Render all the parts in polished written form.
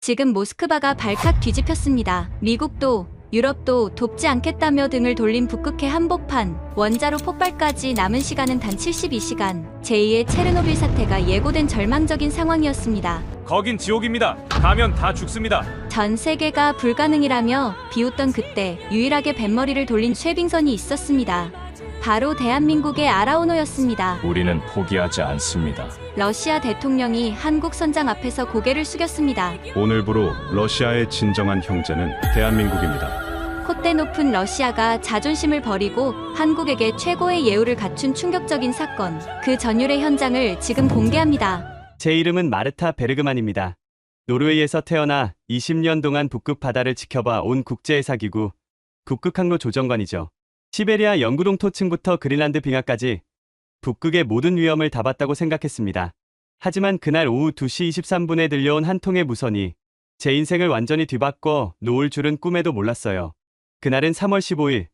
지금 모스크바가 발칵 뒤집혔습니다. 미국도 유럽도 돕지 않겠다며 등을 돌린 북극해 한복판, 원자로 폭발까지 남은 시간은 단 72시간. 제2의 체르노빌 사태가 예고된 절망적인 상황이었습니다. 거긴 지옥입니다. 가면 다 죽습니다. 전 세계가 불가능이라며 비웃던 그때 유일하게 뱃머리를 돌린 쇠빙선이 있었습니다. 바로 대한민국의 아라오노였습니다. 우리는 포기하지 않습니다. 러시아 대통령이 한국 선장 앞에서 고개를 숙였습니다. 오늘부로 러시아의 진정한 형제는 대한민국입니다. 콧대 높은 러시아가 자존심을 버리고 한국에게 최고의 예우를 갖춘 충격적인 사건, 그 전율의 현장을 지금 공개합니다. 제 이름은 마르타 베르그만입니다. 노르웨이에서 태어나 20년 동안 북극 바다를 지켜봐 온 국제해사기구 북극항로 조정관이죠. 시베리아 영구동토층부터 그린란드 빙하까지 북극의 모든 위험을 다 봤다고 생각했습니다. 하지만 그날 오후 2시 23분에 들려온 한 통의 무선이 제 인생을 완전히 뒤바꿔 놓을 줄은 꿈에도 몰랐어요. 그날은 3월 15일,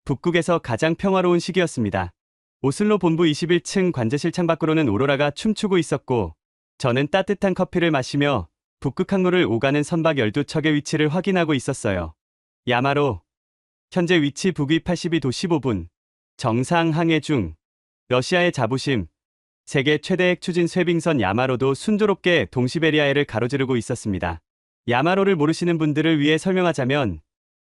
북극에서 가장 평화로운 시기였습니다. 오슬로 본부 21층 관제실 창밖으로는 오로라가 춤추고 있었고, 저는 따뜻한 커피를 마시며 북극 항로를 오가는 선박 12척의 위치를 확인하고 있었어요. 야마로, 현재 위치 북위 82도 15분, 정상 항해 중. 러시아의 자부심, 세계 최대 핵 추진 쇠빙선 야마로도 순조롭게 동시베리아해를 가로지르고 있었습니다. 야마로를 모르시는 분들을 위해 설명하자면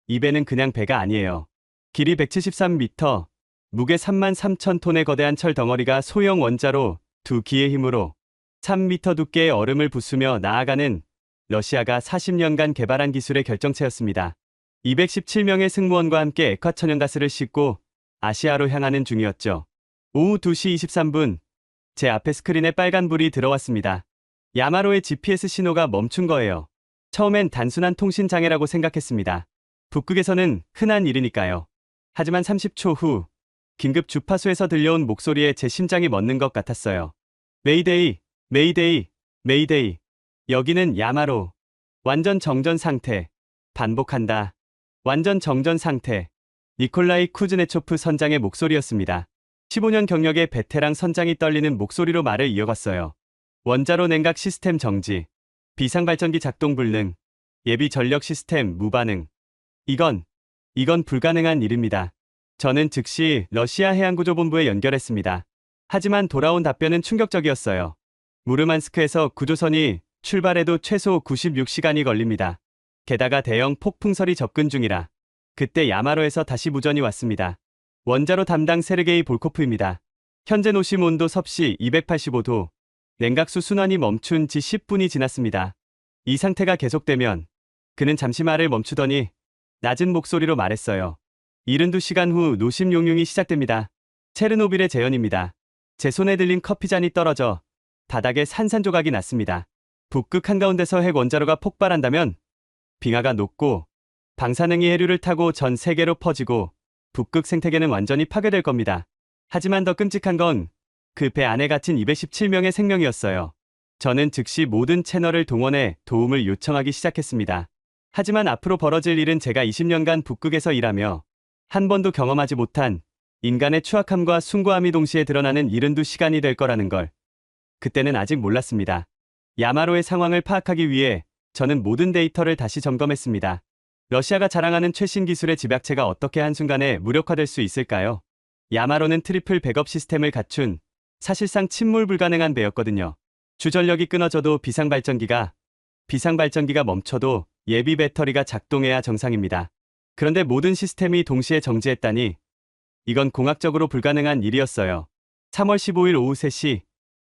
이 배는 그냥 배가 아니에요. 길이 173m, 무게 33,000톤의 거대한 철 덩어리가 소형 원자로 2기의 힘으로 3m 두께의 얼음을 부수며 나아가는 러시아가 40년간 개발한 기술의 결정체였습니다. 217명의 승무원과 함께 액화천연가스를 싣고 아시아로 향하는 중이었죠. 오후 2시 23분, 제 앞에 스크린에 빨간불이 들어왔습니다. 야마로의 GPS 신호가 멈춘 거예요. 처음엔 단순한 통신 장애라고 생각했습니다. 북극에서는 흔한 일이니까요. 하지만 30초 후, 긴급 주파수에서 들려온 목소리에 제 심장이 멎는 것 같았어요. 메이데이, 메이데이, 메이데이. 여기는 야마로. 완전 정전 상태. 반복한다. 완전 정전 상태. 니콜라이 쿠즈네초프 선장의 목소리였습니다. 15년 경력의 베테랑 선장이 떨리는 목소리로 말을 이어갔어요. 원자로 냉각 시스템 정지. 비상발전기 작동 불능. 예비 전력 시스템 무반응. 이건 불가능한 일입니다. 저는 즉시 러시아 해양구조본부에 연결했습니다. 하지만 돌아온 답변은 충격적이었어요. 무르만스크에서 구조선이 출발해도 최소 96시간이 걸립니다. 게다가 대형 폭풍설이 접근 중이라. 그때 야마로에서 다시 무전이 왔습니다. 원자로 담당 세르게이 볼코프입니다. 현재 노심 온도 섭씨 285도, 냉각수 순환이 멈춘 지 10분이 지났습니다. 이 상태가 계속되면, 그는 잠시 말을 멈추더니 낮은 목소리로 말했어요. 72시간 후 노심 용융이 시작됩니다. 체르노빌의 재현입니다. 제 손에 들린 커피잔이 떨어져 바닥에 산산조각이 났습니다. 북극 한가운데서 핵 원자로가 폭발한다면 빙하가 녹고 방사능이 해류를 타고 전 세계로 퍼지고 북극 생태계는 완전히 파괴될 겁니다. 하지만 더 끔찍한 건 그 배 안에 갇힌 217명의 생명이었어요. 저는 즉시 모든 채널을 동원해 도움을 요청하기 시작했습니다. 하지만 앞으로 벌어질 일은 제가 20년간 북극에서 일하며 한 번도 경험하지 못한 인간의 추악함과 숭고함이 동시에 드러나는 72시간이 될 거라는 걸. 그때는 아직 몰랐습니다. 야마로의 상황을 파악하기 위해 저는 모든 데이터를 다시 점검했습니다. 러시아가 자랑하는 최신 기술의 집약체가 어떻게 한순간에 무력화될 수 있을까요? 야마로는 트리플 백업 시스템을 갖춘 사실상 침몰 불가능한 배였거든요. 주전력이 끊어져도 비상발전기가 멈춰도 예비 배터리가 작동해야 정상입니다. 그런데 모든 시스템이 동시에 정지했다니 이건 공학적으로 불가능한 일이었어요. 3월 15일 오후 3시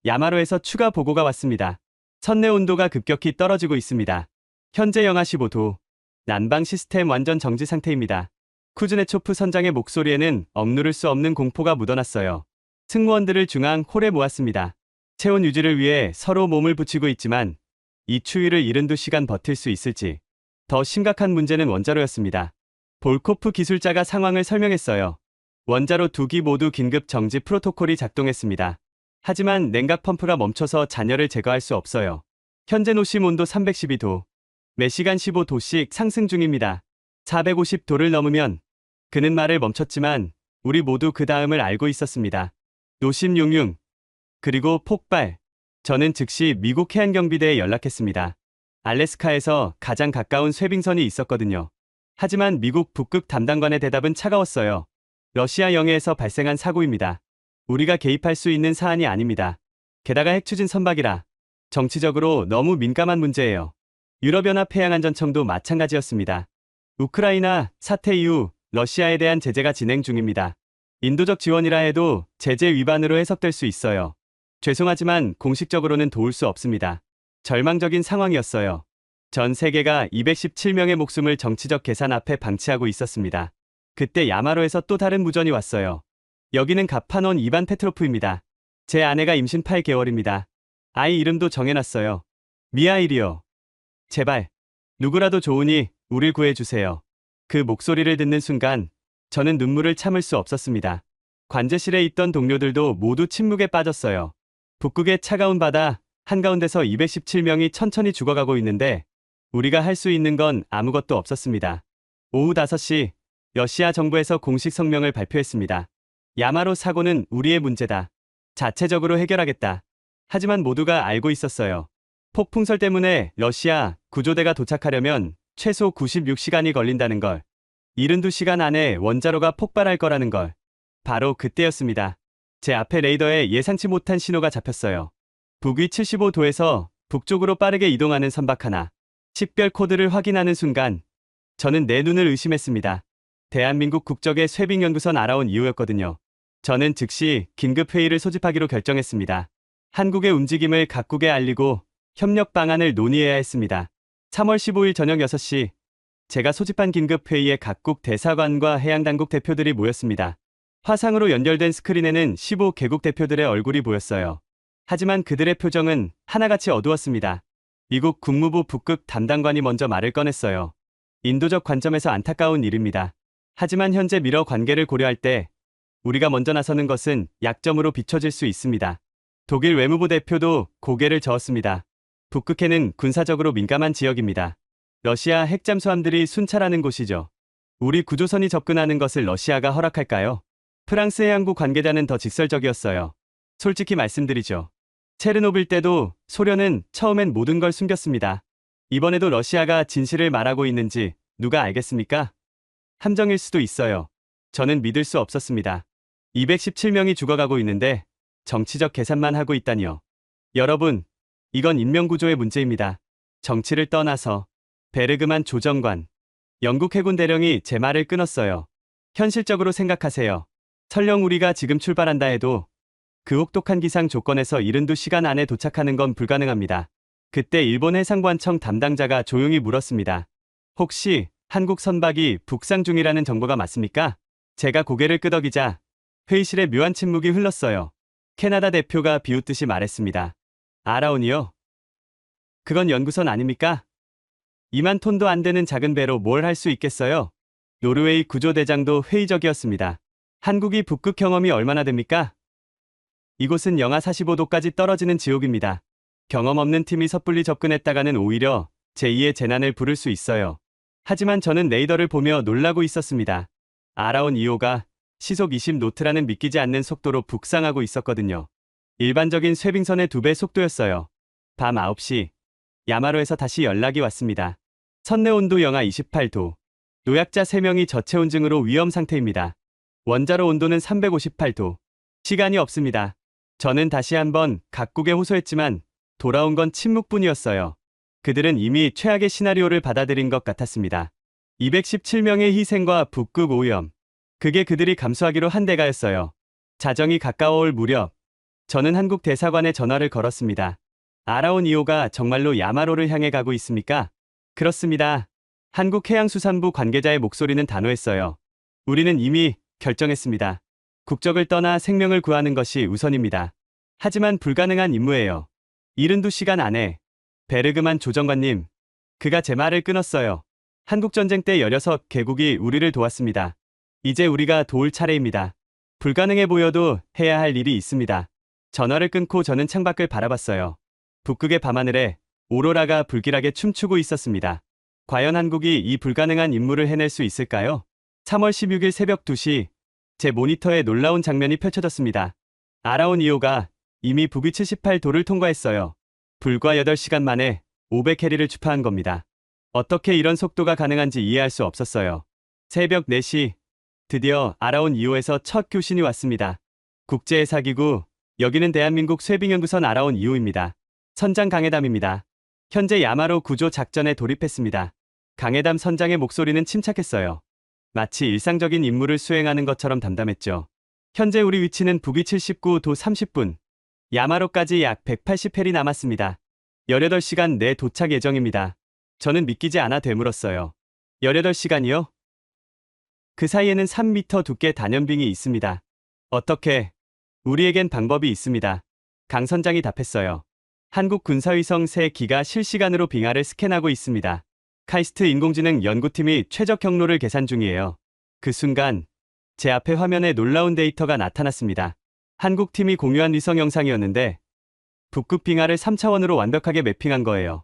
야마로에서 추가 보고가 왔습니다. 선내 온도가 급격히 떨어지고 있습니다. 현재 영하 15도. 난방 시스템 완전 정지 상태입니다. 쿠즈네초프 선장의 목소리에는 억누를 수 없는 공포가 묻어났어요. 승무원들을 중앙 홀에 모았습니다. 체온 유지를 위해 서로 몸을 붙이고 있지만 이 추위를 72시간 버틸 수 있을지. 더 심각한 문제는 원자로였습니다. 볼코프 기술자가 상황을 설명했어요. 원자로 2기 모두 긴급 정지 프로토콜이 작동했습니다. 하지만 냉각 펌프가 멈춰서 잔열을 제거할 수 없어요. 현재 노심 온도 312도, 매시간 15도씩 상승 중입니다. 450도를 넘으면 그는 말을 멈췄지만 우리 모두 그 다음을 알고 있었습니다. 노심 용융, 그리고 폭발. 저는 즉시 미국 해안경비대에 연락했습니다. 알래스카에서 가장 가까운 쇄빙선이 있었거든요. 하지만 미국 북극 담당관의 대답은 차가웠어요. 러시아 영해에서 발생한 사고입니다. 우리가 개입할 수 있는 사안이 아닙니다. 게다가 핵추진 선박이라 정치적으로 너무 민감한 문제예요. 유럽연합 해양안전청도 마찬가지였습니다. 우크라이나 사태 이후 러시아에 대한 제재가 진행 중입니다. 인도적 지원이라 해도 제재 위반으로 해석될 수 있어요. 죄송하지만 공식적으로는 도울 수 없습니다. 절망적인 상황이었어요. 전 세계가 217명의 목숨을 정치적 계산 앞에 방치하고 있었습니다. 그때 야마로에서 또 다른 무전이 왔어요. 여기는 가파논 이반 페트로프입니다. 제 아내가 임신 8개월입니다. 아이 이름도 정해놨어요. 미하일이요. 제발 누구라도 좋으니 우릴 구해주세요. 그 목소리를 듣는 순간 저는 눈물을 참을 수 없었습니다. 관제실에 있던 동료들도 모두 침묵에 빠졌어요. 북극의 차가운 바다 한가운데서 217명이 천천히 죽어가고 있는데 우리가 할 수 있는 건 아무것도 없었습니다. 오후 5시 러시아 정부에서 공식 성명을 발표했습니다. 야마로 사고는 우리의 문제다. 자체적으로 해결하겠다. 하지만 모두가 알고 있었어요. 폭풍설 때문에 러시아 구조대가 도착하려면 최소 96시간이 걸린다는 걸. 72시간 안에 원자로가 폭발할 거라는 걸. 바로 그때였습니다. 제 앞에 레이더에 예상치 못한 신호가 잡혔어요. 북위 75도에서 북쪽으로 빠르게 이동하는 선박 하나. 식별 코드를 확인하는 순간 저는 내 눈을 의심했습니다. 대한민국 국적의 쇄빙연구선 알아온 이후였거든요. 저는 즉시 긴급회의를 소집하기로 결정했습니다. 한국의 움직임을 각국에 알리고 협력 방안을 논의해야 했습니다. 3월 15일 저녁 6시 제가 소집한 긴급회의에 각국 대사관과 해양당국 대표들이 모였습니다. 화상으로 연결된 스크린에는 15개국 대표들의 얼굴이 보였어요. 하지만 그들의 표정은 하나같이 어두웠습니다. 미국 국무부 북극 담당관이 먼저 말을 꺼냈어요. 인도적 관점에서 안타까운 일입니다. 하지만 현재 미러 관계를 고려할 때 우리가 먼저 나서는 것은 약점으로 비춰질 수 있습니다. 독일 외무부 대표도 고개를 저었습니다. 북극해는 군사적으로 민감한 지역입니다. 러시아 핵잠수함들이 순찰하는 곳이죠. 우리 구조선이 접근하는 것을 러시아가 허락할까요? 프랑스 해양부 관계자는 더 직설적이었어요. 솔직히 말씀드리죠. 체르노빌 때도 소련은 처음엔 모든 걸 숨겼습니다. 이번에도 러시아가 진실을 말하고 있는지 누가 알겠습니까? 함정일 수도 있어요. 저는 믿을 수 없었습니다. 217명이 죽어가고 있는데 정치적 계산만 하고 있다니요. 여러분, 이건 인명구조의 문제입니다. 정치를 떠나서 베르그만 조정관, 영국 해군 대령이 제 말을 끊었어요. 현실적으로 생각하세요. 설령 우리가 지금 출발한다 해도 그 혹독한 기상 조건에서 72시간 안에 도착하는 건 불가능합니다. 그때 일본 해상보안청 담당자가 조용히 물었습니다. 혹시 한국 선박이 북상 중이라는 정보가 맞습니까? 제가 고개를 끄덕이자 회의실에 묘한 침묵이 흘렀어요. 캐나다 대표가 비웃듯이 말했습니다. 알아오니요? 그건 연구선 아닙니까? 2만 톤도 안 되는 작은 배로 뭘 할 수 있겠어요? 노르웨이 구조대장도 회의적이었습니다. 한국이 북극 경험이 얼마나 됩니까? 이곳은 영하 45도까지 떨어지는 지옥입니다. 경험 없는 팀이 섣불리 접근했다가는 오히려 제2의 재난을 부를 수 있어요. 하지만 저는 레이더를 보며 놀라고 있었습니다. 알아온 2호가 시속 20노트라는 믿기지 않는 속도로 북상하고 있었거든요. 일반적인 쇄빙선의 2배 속도였어요. 밤 9시, 야마로에서 다시 연락이 왔습니다. 선내 온도 영하 28도. 노약자 3명이 저체온증으로 위험 상태입니다. 원자로 온도는 358도. 시간이 없습니다. 저는 다시 한번 각국에 호소했지만 돌아온 건 침묵뿐이었어요. 그들은 이미 최악의 시나리오를 받아들인 것 같았습니다. 217명의 희생과 북극 오염. 그게 그들이 감수하기로 한 대가였어요. 자정이 가까워올 무렵 저는 한국 대사관에 전화를 걸었습니다. 알아온 2호가 정말로 야마로를 향해 가고 있습니까? 그렇습니다. 한국해양수산부 관계자의 목소리는 단호했어요. 우리는 이미 결정했습니다. 국적을 떠나 생명을 구하는 것이 우선입니다. 하지만 불가능한 임무예요. 72시간 안에. 베르그만 조정관님, 그가 제 말을 끊었어요. 한국전쟁 때 16개국이 우리를 도왔습니다. 이제 우리가 도울 차례입니다. 불가능해 보여도 해야 할 일이 있습니다. 전화를 끊고 저는 창밖을 바라봤어요. 북극의 밤하늘에 오로라가 불길하게 춤추고 있었습니다. 과연 한국이 이 불가능한 임무를 해낼 수 있을까요? 3월 16일 새벽 2시, 제 모니터에 놀라운 장면이 펼쳐졌습니다. 알아온 2호가 이미 북위 78도를 통과했어요. 불과 8시간 만에 500캐리를 주파한 겁니다. 어떻게 이런 속도가 가능한지 이해할 수 없었어요. 새벽 4시, 드디어 아라온 2호에서 첫 교신이 왔습니다. 국제해사기구, 여기는 대한민국 쇠빙연구선 아라온 2호입니다. 선장 강해담입니다. 현재 야마로 구조 작전에 돌입했습니다. 강해담 선장의 목소리는 침착했어요. 마치 일상적인 임무를 수행하는 것처럼 담담했죠. 현재 우리 위치는 북위 79도 30분, 야마로까지 약 180헬이 남았습니다. 18시간 내 도착 예정입니다. 저는 믿기지 않아 되물었어요. 18시간이요? 그 사이에는 3m 두께 단연빙이 있습니다. 어떻게? 우리에겐 방법이 있습니다. 강 선장이 답했어요. 한국 군사위성 3기가 실시간으로 빙하를 스캔하고 있습니다. 카이스트 인공지능 연구팀이 최적 경로를 계산 중이에요. 그 순간 제 앞에 화면에 놀라운 데이터가 나타났습니다. 한국 팀이 공유한 위성 영상이었는데 북극 빙하를 3차원으로 완벽하게 매핑한 거예요.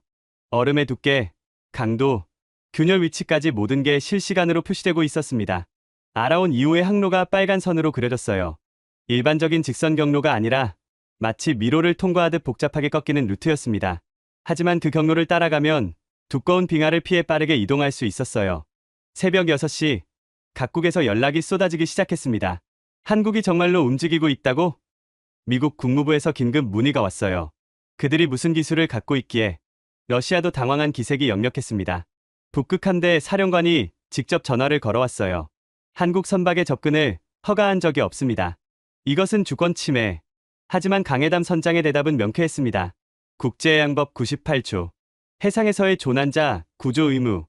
얼음의 두께, 강도, 균열 위치까지 모든 게 실시간으로 표시되고 있었습니다. 아라온 2호의 항로가 빨간 선으로 그려졌어요. 일반적인 직선 경로가 아니라 마치 미로를 통과하듯 복잡하게 꺾이는 루트였습니다. 하지만 그 경로를 따라가면 두꺼운 빙하를 피해 빠르게 이동할 수 있었어요. 새벽 6시, 각국에서 연락이 쏟아지기 시작했습니다. 한국이 정말로 움직이고 있다고? 미국 국무부에서 긴급 문의가 왔어요. 그들이 무슨 기술을 갖고 있기에? 러시아도 당황한 기색이 역력했습니다. 북극 함대 사령관이 직접 전화를 걸어왔어요. 한국 선박의 접근을 허가한 적이 없습니다. 이것은 주권 침해. 하지만 강해담 선장의 대답은 명쾌했습니다. 국제해양법 98조. 해상에서의 조난자, 구조 의무.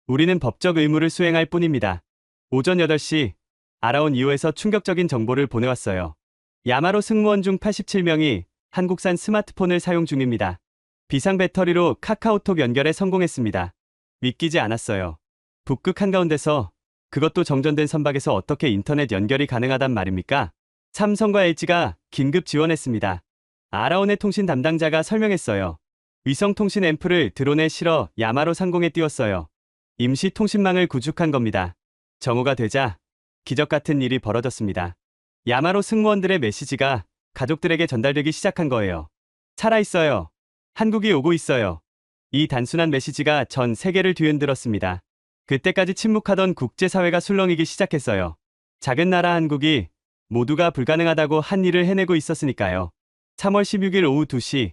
우리는 법적 의무를 수행할 뿐입니다. 오전 8시, 아라온 2호에서 충격적인 정보를 보내왔어요. 야마로 승무원 중 87명이 한국산 스마트폰을 사용 중입니다. 비상 배터리로 카카오톡 연결에 성공했습니다. 믿기지 않았어요. 북극 한가운데서, 그것도 정전된 선박에서 어떻게 인터넷 연결이 가능하단 말입니까? 삼성과 LG가 긴급 지원했습니다. 아라온의 통신 담당자가 설명했어요. 위성통신 앰프를 드론에 실어 야마로 상공에 띄웠어요. 임시 통신망을 구축한 겁니다. 정오가 되자 기적 같은 일이 벌어졌습니다. 야마로 승무원들의 메시지가 가족들에게 전달되기 시작한 거예요. 살아있어요. 한국이 오고 있어요. 이 단순한 메시지가 전 세계를 뒤흔들었습니다. 그때까지 침묵하던 국제사회가 술렁이기 시작했어요. 작은 나라 한국이 모두가 불가능하다고 한 일을 해내고 있었으니까요. 3월 16일 오후 2시,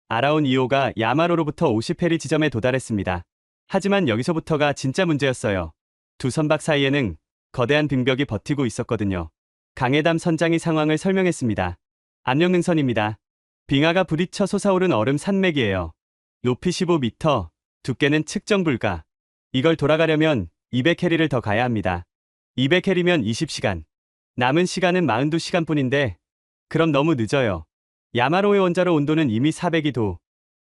아라온 2호가 야마로로부터 50해리 지점에 도달했습니다. 하지만 여기서부터가 진짜 문제였어요. 두 선박 사이에는 거대한 빙벽이 버티고 있었거든요. 강해담 선장이 상황을 설명했습니다. 압력능선입니다. 빙하가 부딪혀 솟아오른 얼음 산맥이에요. 높이 15m, 두께는 측정 불가. 이걸 돌아가려면 200해리를 더 가야 합니다. 200해리면 20시간. 남은 시간은 42시간뿐인데 그럼 너무 늦어요. 야마로의 원자로 온도는 이미 402도.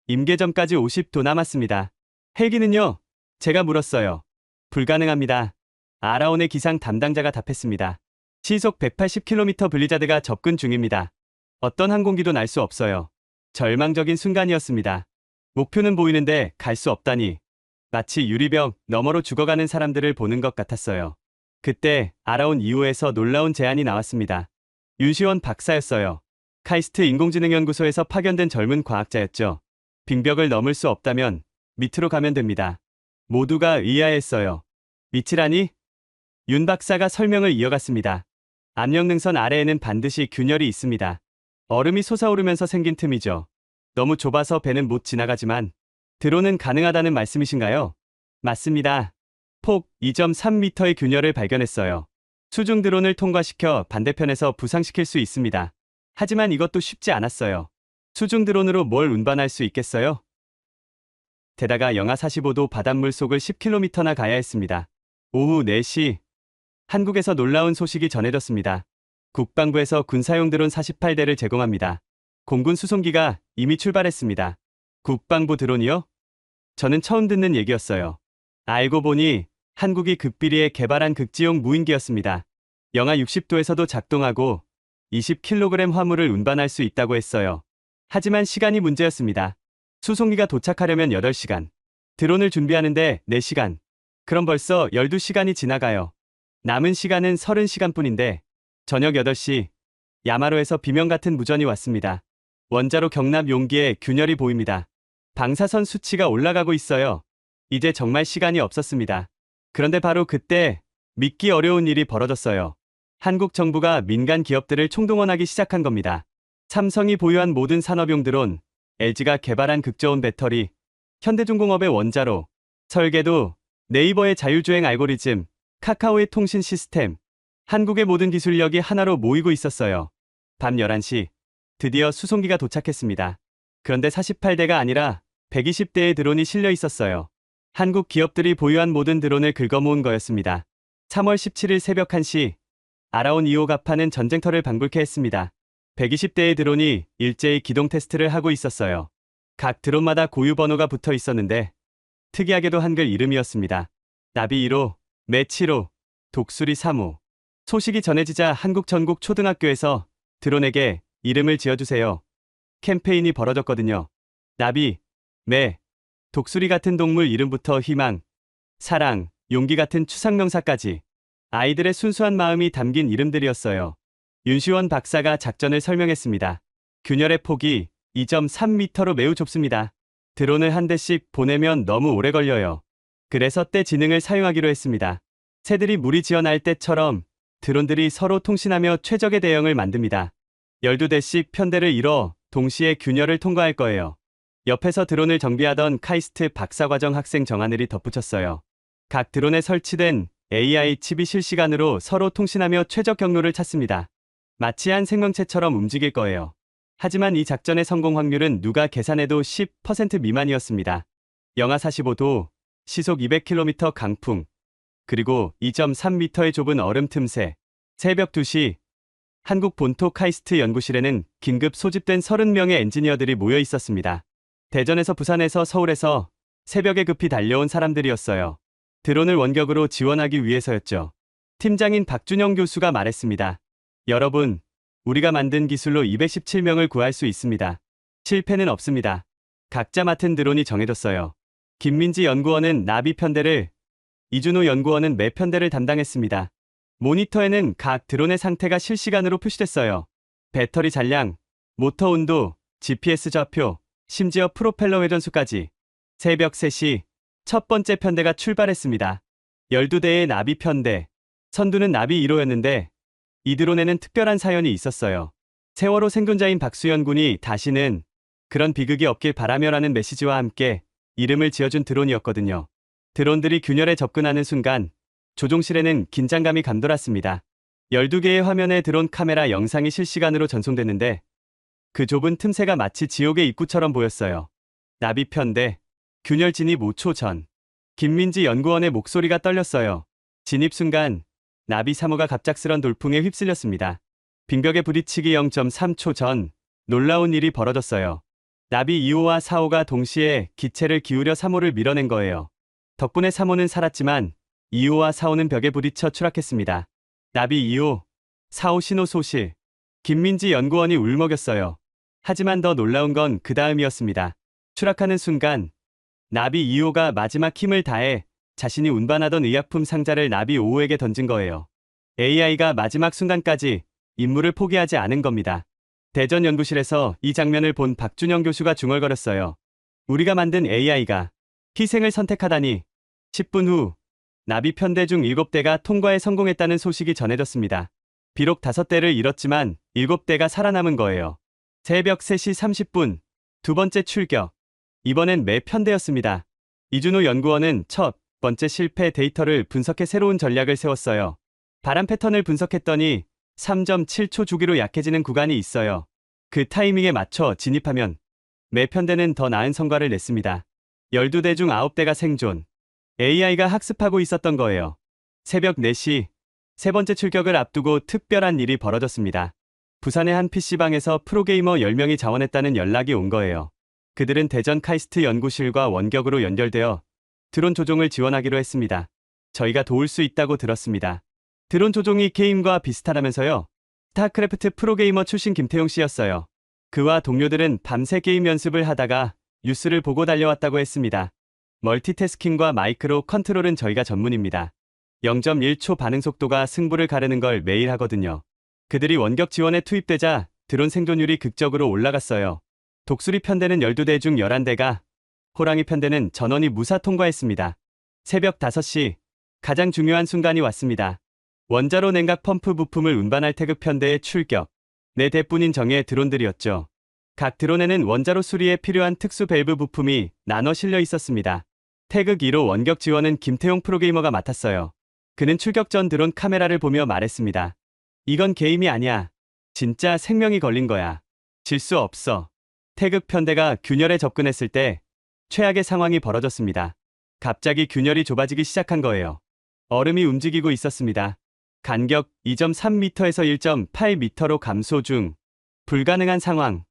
임계점까지 50도 남았습니다. 헬기는요? 제가 물었어요. 불가능합니다. 아라온의 기상 담당자가 답했습니다. 시속 180km 블리자드가 접근 중입니다. 어떤 항공기도 날 수 없어요. 절망적인 순간이었습니다. 목표는 보이는데 갈 수 없다니. 마치 유리벽 너머로 죽어가는 사람들을 보는 것 같았어요. 그때 아라온 2호에서 놀라운 제안이 나왔습니다. 윤시원 박사였어요. 카이스트 인공지능연구소에서 파견된 젊은 과학자였죠. 빙벽을 넘을 수 없다면 밑으로 가면 됩니다. 모두가 의아했어요. 밑이라니? 윤 박사가 설명을 이어갔습니다. 압력능선 아래에는 반드시 균열이 있습니다. 얼음이 솟아오르면서 생긴 틈이죠. 너무 좁아서 배는 못 지나가지만 드론은 가능하다는 말씀이신가요? 맞습니다. 폭 2.3m의 균열을 발견했어요. 수중 드론을 통과시켜 반대편에서 부상시킬 수 있습니다. 하지만 이것도 쉽지 않았어요. 수중 드론으로 뭘 운반할 수 있겠어요? 게다가 영하 45도 바닷물 속을 10km나 가야 했습니다. 오후 4시, 한국에서 놀라운 소식이 전해졌습니다. 국방부에서 군사용 드론 48대를 제공합니다. 공군 수송기가 이미 출발했습니다. 국방부 드론이요? 저는 처음 듣는 얘기였어요. 알고 보니 한국이 극비리에 개발한 극지용 무인기였습니다. 영하 60도에서도 작동하고 20kg 화물을 운반할 수 있다고 했어요. 하지만 시간이 문제였습니다. 수송기가 도착하려면 8시간. 드론을 준비하는데 4시간. 그럼 벌써 12시간이 지나가요. 남은 시간은 30시간뿐인데 저녁 8시 야마로에서 비명 같은 무전이 왔습니다. 원자로 경납 용기에 균열이 보입니다. 방사선 수치가 올라가고 있어요. 이제 정말 시간이 없었습니다. 그런데 바로 그때 믿기 어려운 일이 벌어졌어요. 한국 정부가 민간 기업들을 총동원하기 시작한 겁니다. 삼성이 보유한 모든 산업용 드론, LG가 개발한 극저온 배터리, 현대중공업의 원자로, 설계도, 네이버의 자율주행 알고리즘, 카카오의 통신 시스템, 한국의 모든 기술력이 하나로 모이고 있었어요. 밤 11시, 드디어 수송기가 도착했습니다. 그런데 48대가 아니라 120대의 드론이 실려 있었어요. 한국 기업들이 보유한 모든 드론을 긁어모은 거였습니다. 3월 17일 새벽 1시, 아라온 2호 가파는 전쟁터를 방불케 했습니다. 120대의 드론이 일제히 기동 테스트를 하고 있었어요. 각 드론마다 고유 번호가 붙어 있었는데 특이하게도 한글 이름이었습니다. 나비 1호, 매 7호, 독수리 3호. 소식이 전해지자 한국 전국 초등학교에서 드론에게 이름을 지어주세요. 캠페인이 벌어졌거든요. 나비, 매, 독수리 같은 동물 이름부터 희망, 사랑, 용기 같은 추상명사까지 아이들의 순수한 마음이 담긴 이름들이었어요. 윤시원 박사가 작전을 설명했습니다. 균열의 폭이 2.3m로 매우 좁습니다. 드론을 한 대씩 보내면 너무 오래 걸려요. 그래서 때 지능을 사용하기로 했습니다. 새들이 무리 지어날 때처럼 드론들이 서로 통신하며 최적의 대형을 만듭니다. 12대씩 편대를 이뤄 동시에 균열을 통과할 거예요. 옆에서 드론을 정비하던 카이스트 박사과정 학생 정하늘이 덧붙였어요. 각 드론에 설치된 AI 칩이 실시간으로 서로 통신하며 최적 경로를 찾습니다. 마치 한 생명체처럼 움직일 거예요. 하지만 이 작전의 성공 확률은 누가 계산해도 10% 미만이었습니다. 영하 45도, 시속 200km 강풍, 그리고 2.3m의 좁은 얼음 틈새. 새벽 2시, 한국 본토 카이스트 연구실에는 긴급 소집된 30명의 엔지니어들이 모여 있었습니다. 대전에서 부산에서 서울에서 새벽에 급히 달려온 사람들이었어요. 드론을 원격으로 지원하기 위해서였죠. 팀장인 박준영 교수가 말했습니다. 여러분, 우리가 만든 기술로 217명을 구할 수 있습니다. 실패는 없습니다. 각자 맡은 드론이 정해졌어요. 김민지 연구원은 나비 편대를, 이준호 연구원은 매 편대를 담당했습니다. 모니터에는 각 드론의 상태가 실시간으로 표시됐어요. 배터리 잔량, 모터 온도, GPS 좌표, 심지어 프로펠러 회전수까지. 새벽 3시, 첫 번째 편대가 출발했습니다. 12대의 나비 편대. 선두는 나비 1호였는데 이 드론에는 특별한 사연이 있었어요. 세월호 생존자인 박수연 군이 다시는 그런 비극이 없길 바라며라는 메시지와 함께 이름을 지어준 드론이었거든요. 드론들이 균열에 접근하는 순간 조종실에는 긴장감이 감돌았습니다. 12개의 화면에 드론 카메라 영상이 실시간으로 전송됐는데 그 좁은 틈새가 마치 지옥의 입구처럼 보였어요. 나비 편대, 균열 진입 5초 전. 김민지 연구원의 목소리가 떨렸어요. 진입 순간 나비 3호가 갑작스런 돌풍에 휩쓸렸습니다. 빙벽에 부딪히기 0.3초 전 놀라운 일이 벌어졌어요. 나비 2호와 4호가 동시에 기체를 기울여 3호를 밀어낸 거예요. 덕분에 3호는 살았지만 2호와 4호는 벽에 부딪혀 추락했습니다. 나비 2호, 4호 신호 소실. 김민지 연구원이 울먹였어요. 하지만 더 놀라운 건 그 다음이었습니다. 추락하는 순간 나비 2호가 마지막 힘을 다해 자신이 운반하던 의약품 상자를 나비 5호에게 던진 거예요. AI가 마지막 순간까지 임무를 포기하지 않은 겁니다. 대전 연구실에서 이 장면을 본 박준영 교수가 중얼거렸어요. 우리가 만든 AI가 희생을 선택하다니. 10분 후 나비 편대 중 7대가 통과에 성공했다는 소식이 전해졌습니다. 비록 5대를 잃었지만 7대가 살아남은 거예요. 새벽 3시 30분 두 번째 출격. 이번엔 매 편대였습니다. 이준호 연구원은 첫 번째 실패 데이터를 분석해 새로운 전략을 세웠어요. 바람 패턴을 분석했더니 3.7초 주기로 약해지는 구간이 있어요. 그 타이밍에 맞춰 진입하면 매 편대는 더 나은 성과를 냈습니다. 12대 중 9대가 생존. AI가 학습하고 있었던 거예요. 새벽 4시 세 번째 출격을 앞두고 특별한 일이 벌어졌습니다. 부산의 한 PC방에서 프로게이머 10명이 자원했다는 연락이 온 거예요. 그들은 대전 카이스트 연구실과 원격으로 연결되어 드론 조종을 지원하기로 했습니다. 저희가 도울 수 있다고 들었습니다. 드론 조종이 게임과 비슷하다면서요? 스타크래프트 프로게이머 출신 김태용 씨였어요. 그와 동료들은 밤새 게임 연습을 하다가 뉴스를 보고 달려왔다고 했습니다. 멀티태스킹과 마이크로 컨트롤은 저희가 전문입니다. 0.1초 반응 속도가 승부를 가르는 걸 매일 하거든요. 그들이 원격 지원에 투입되자 드론 생존율이 극적으로 올라갔어요. 독수리 편대는 12대 중 11대가 호랑이 편대는 전원이 무사 통과했습니다. 새벽 5시, 가장 중요한 순간이 왔습니다. 원자로 냉각 펌프 부품을 운반할 태극 편대의 출격. 4대뿐인 정예의 드론들이었죠. 각 드론에는 원자로 수리에 필요한 특수 밸브 부품이 나눠 실려 있었습니다. 태극 1호 원격 지원은 김태용 프로게이머가 맡았어요. 그는 출격 전 드론 카메라를 보며 말했습니다. 이건 게임이 아니야. 진짜 생명이 걸린 거야. 질 수 없어. 태극 편대가 균열에 접근했을 때 최악의 상황이 벌어졌습니다. 갑자기 균열이 좁아지기 시작한 거예요. 얼음이 움직이고 있었습니다. 간격 2.3m에서 1.8m로 감소 중. 불가능한 상황.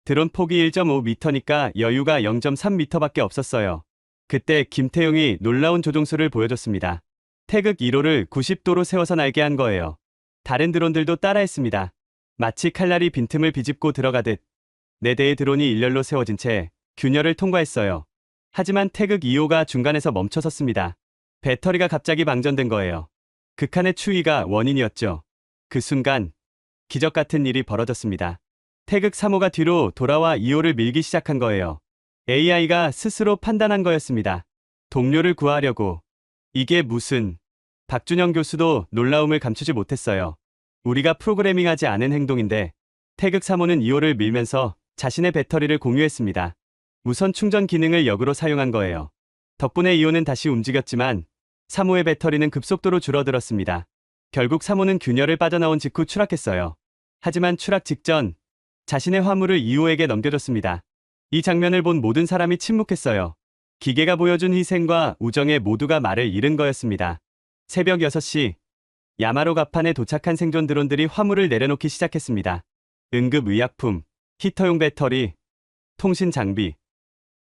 드론 폭이 1.5m니까 여유가 0.3m밖에 없었어요. 그때 김태용이 놀라운 조종수를 보여줬습니다. 태극 1호를 90도로 세워서 날게 한 거예요. 다른 드론들도 따라했습니다. 마치 칼날이 빈틈을 비집고 들어가듯 4대의 드론이 일렬로 세워진 채 균열을 통과했어요. 하지만 태극 2호가 중간에서 멈춰섰습니다. 배터리가 갑자기 방전된 거예요. 극한의 추위가 원인이었죠. 그 순간 기적 같은 일이 벌어졌습니다. 태극 3호가 뒤로 돌아와 2호를 밀기 시작한 거예요. AI가 스스로 판단한 거였습니다. 동료를 구하려고. 이게 무슨... 박준영 교수도 놀라움을 감추지 못했어요. 우리가 프로그래밍하지 않은 행동인데 태극 3호는 2호를 밀면서 자신의 배터리를 공유했습니다. 무선 충전 기능을 역으로 사용한 거예요. 덕분에 2호는 다시 움직였지만 3호의 배터리는 급속도로 줄어들었습니다. 결국 3호는 균열을 빠져나온 직후 추락했어요. 하지만 추락 직전 자신의 화물을 2호에게 넘겨줬습니다. 이 장면을 본 모든 사람이 침묵했어요. 기계가 보여준 희생과 우정에 모두가 말을 잃은 거였습니다. 새벽 6시, 야마로 갑판에 도착한 생존 드론들이 화물을 내려놓기 시작했습니다. 응급의약품, 히터용 배터리, 통신 장비,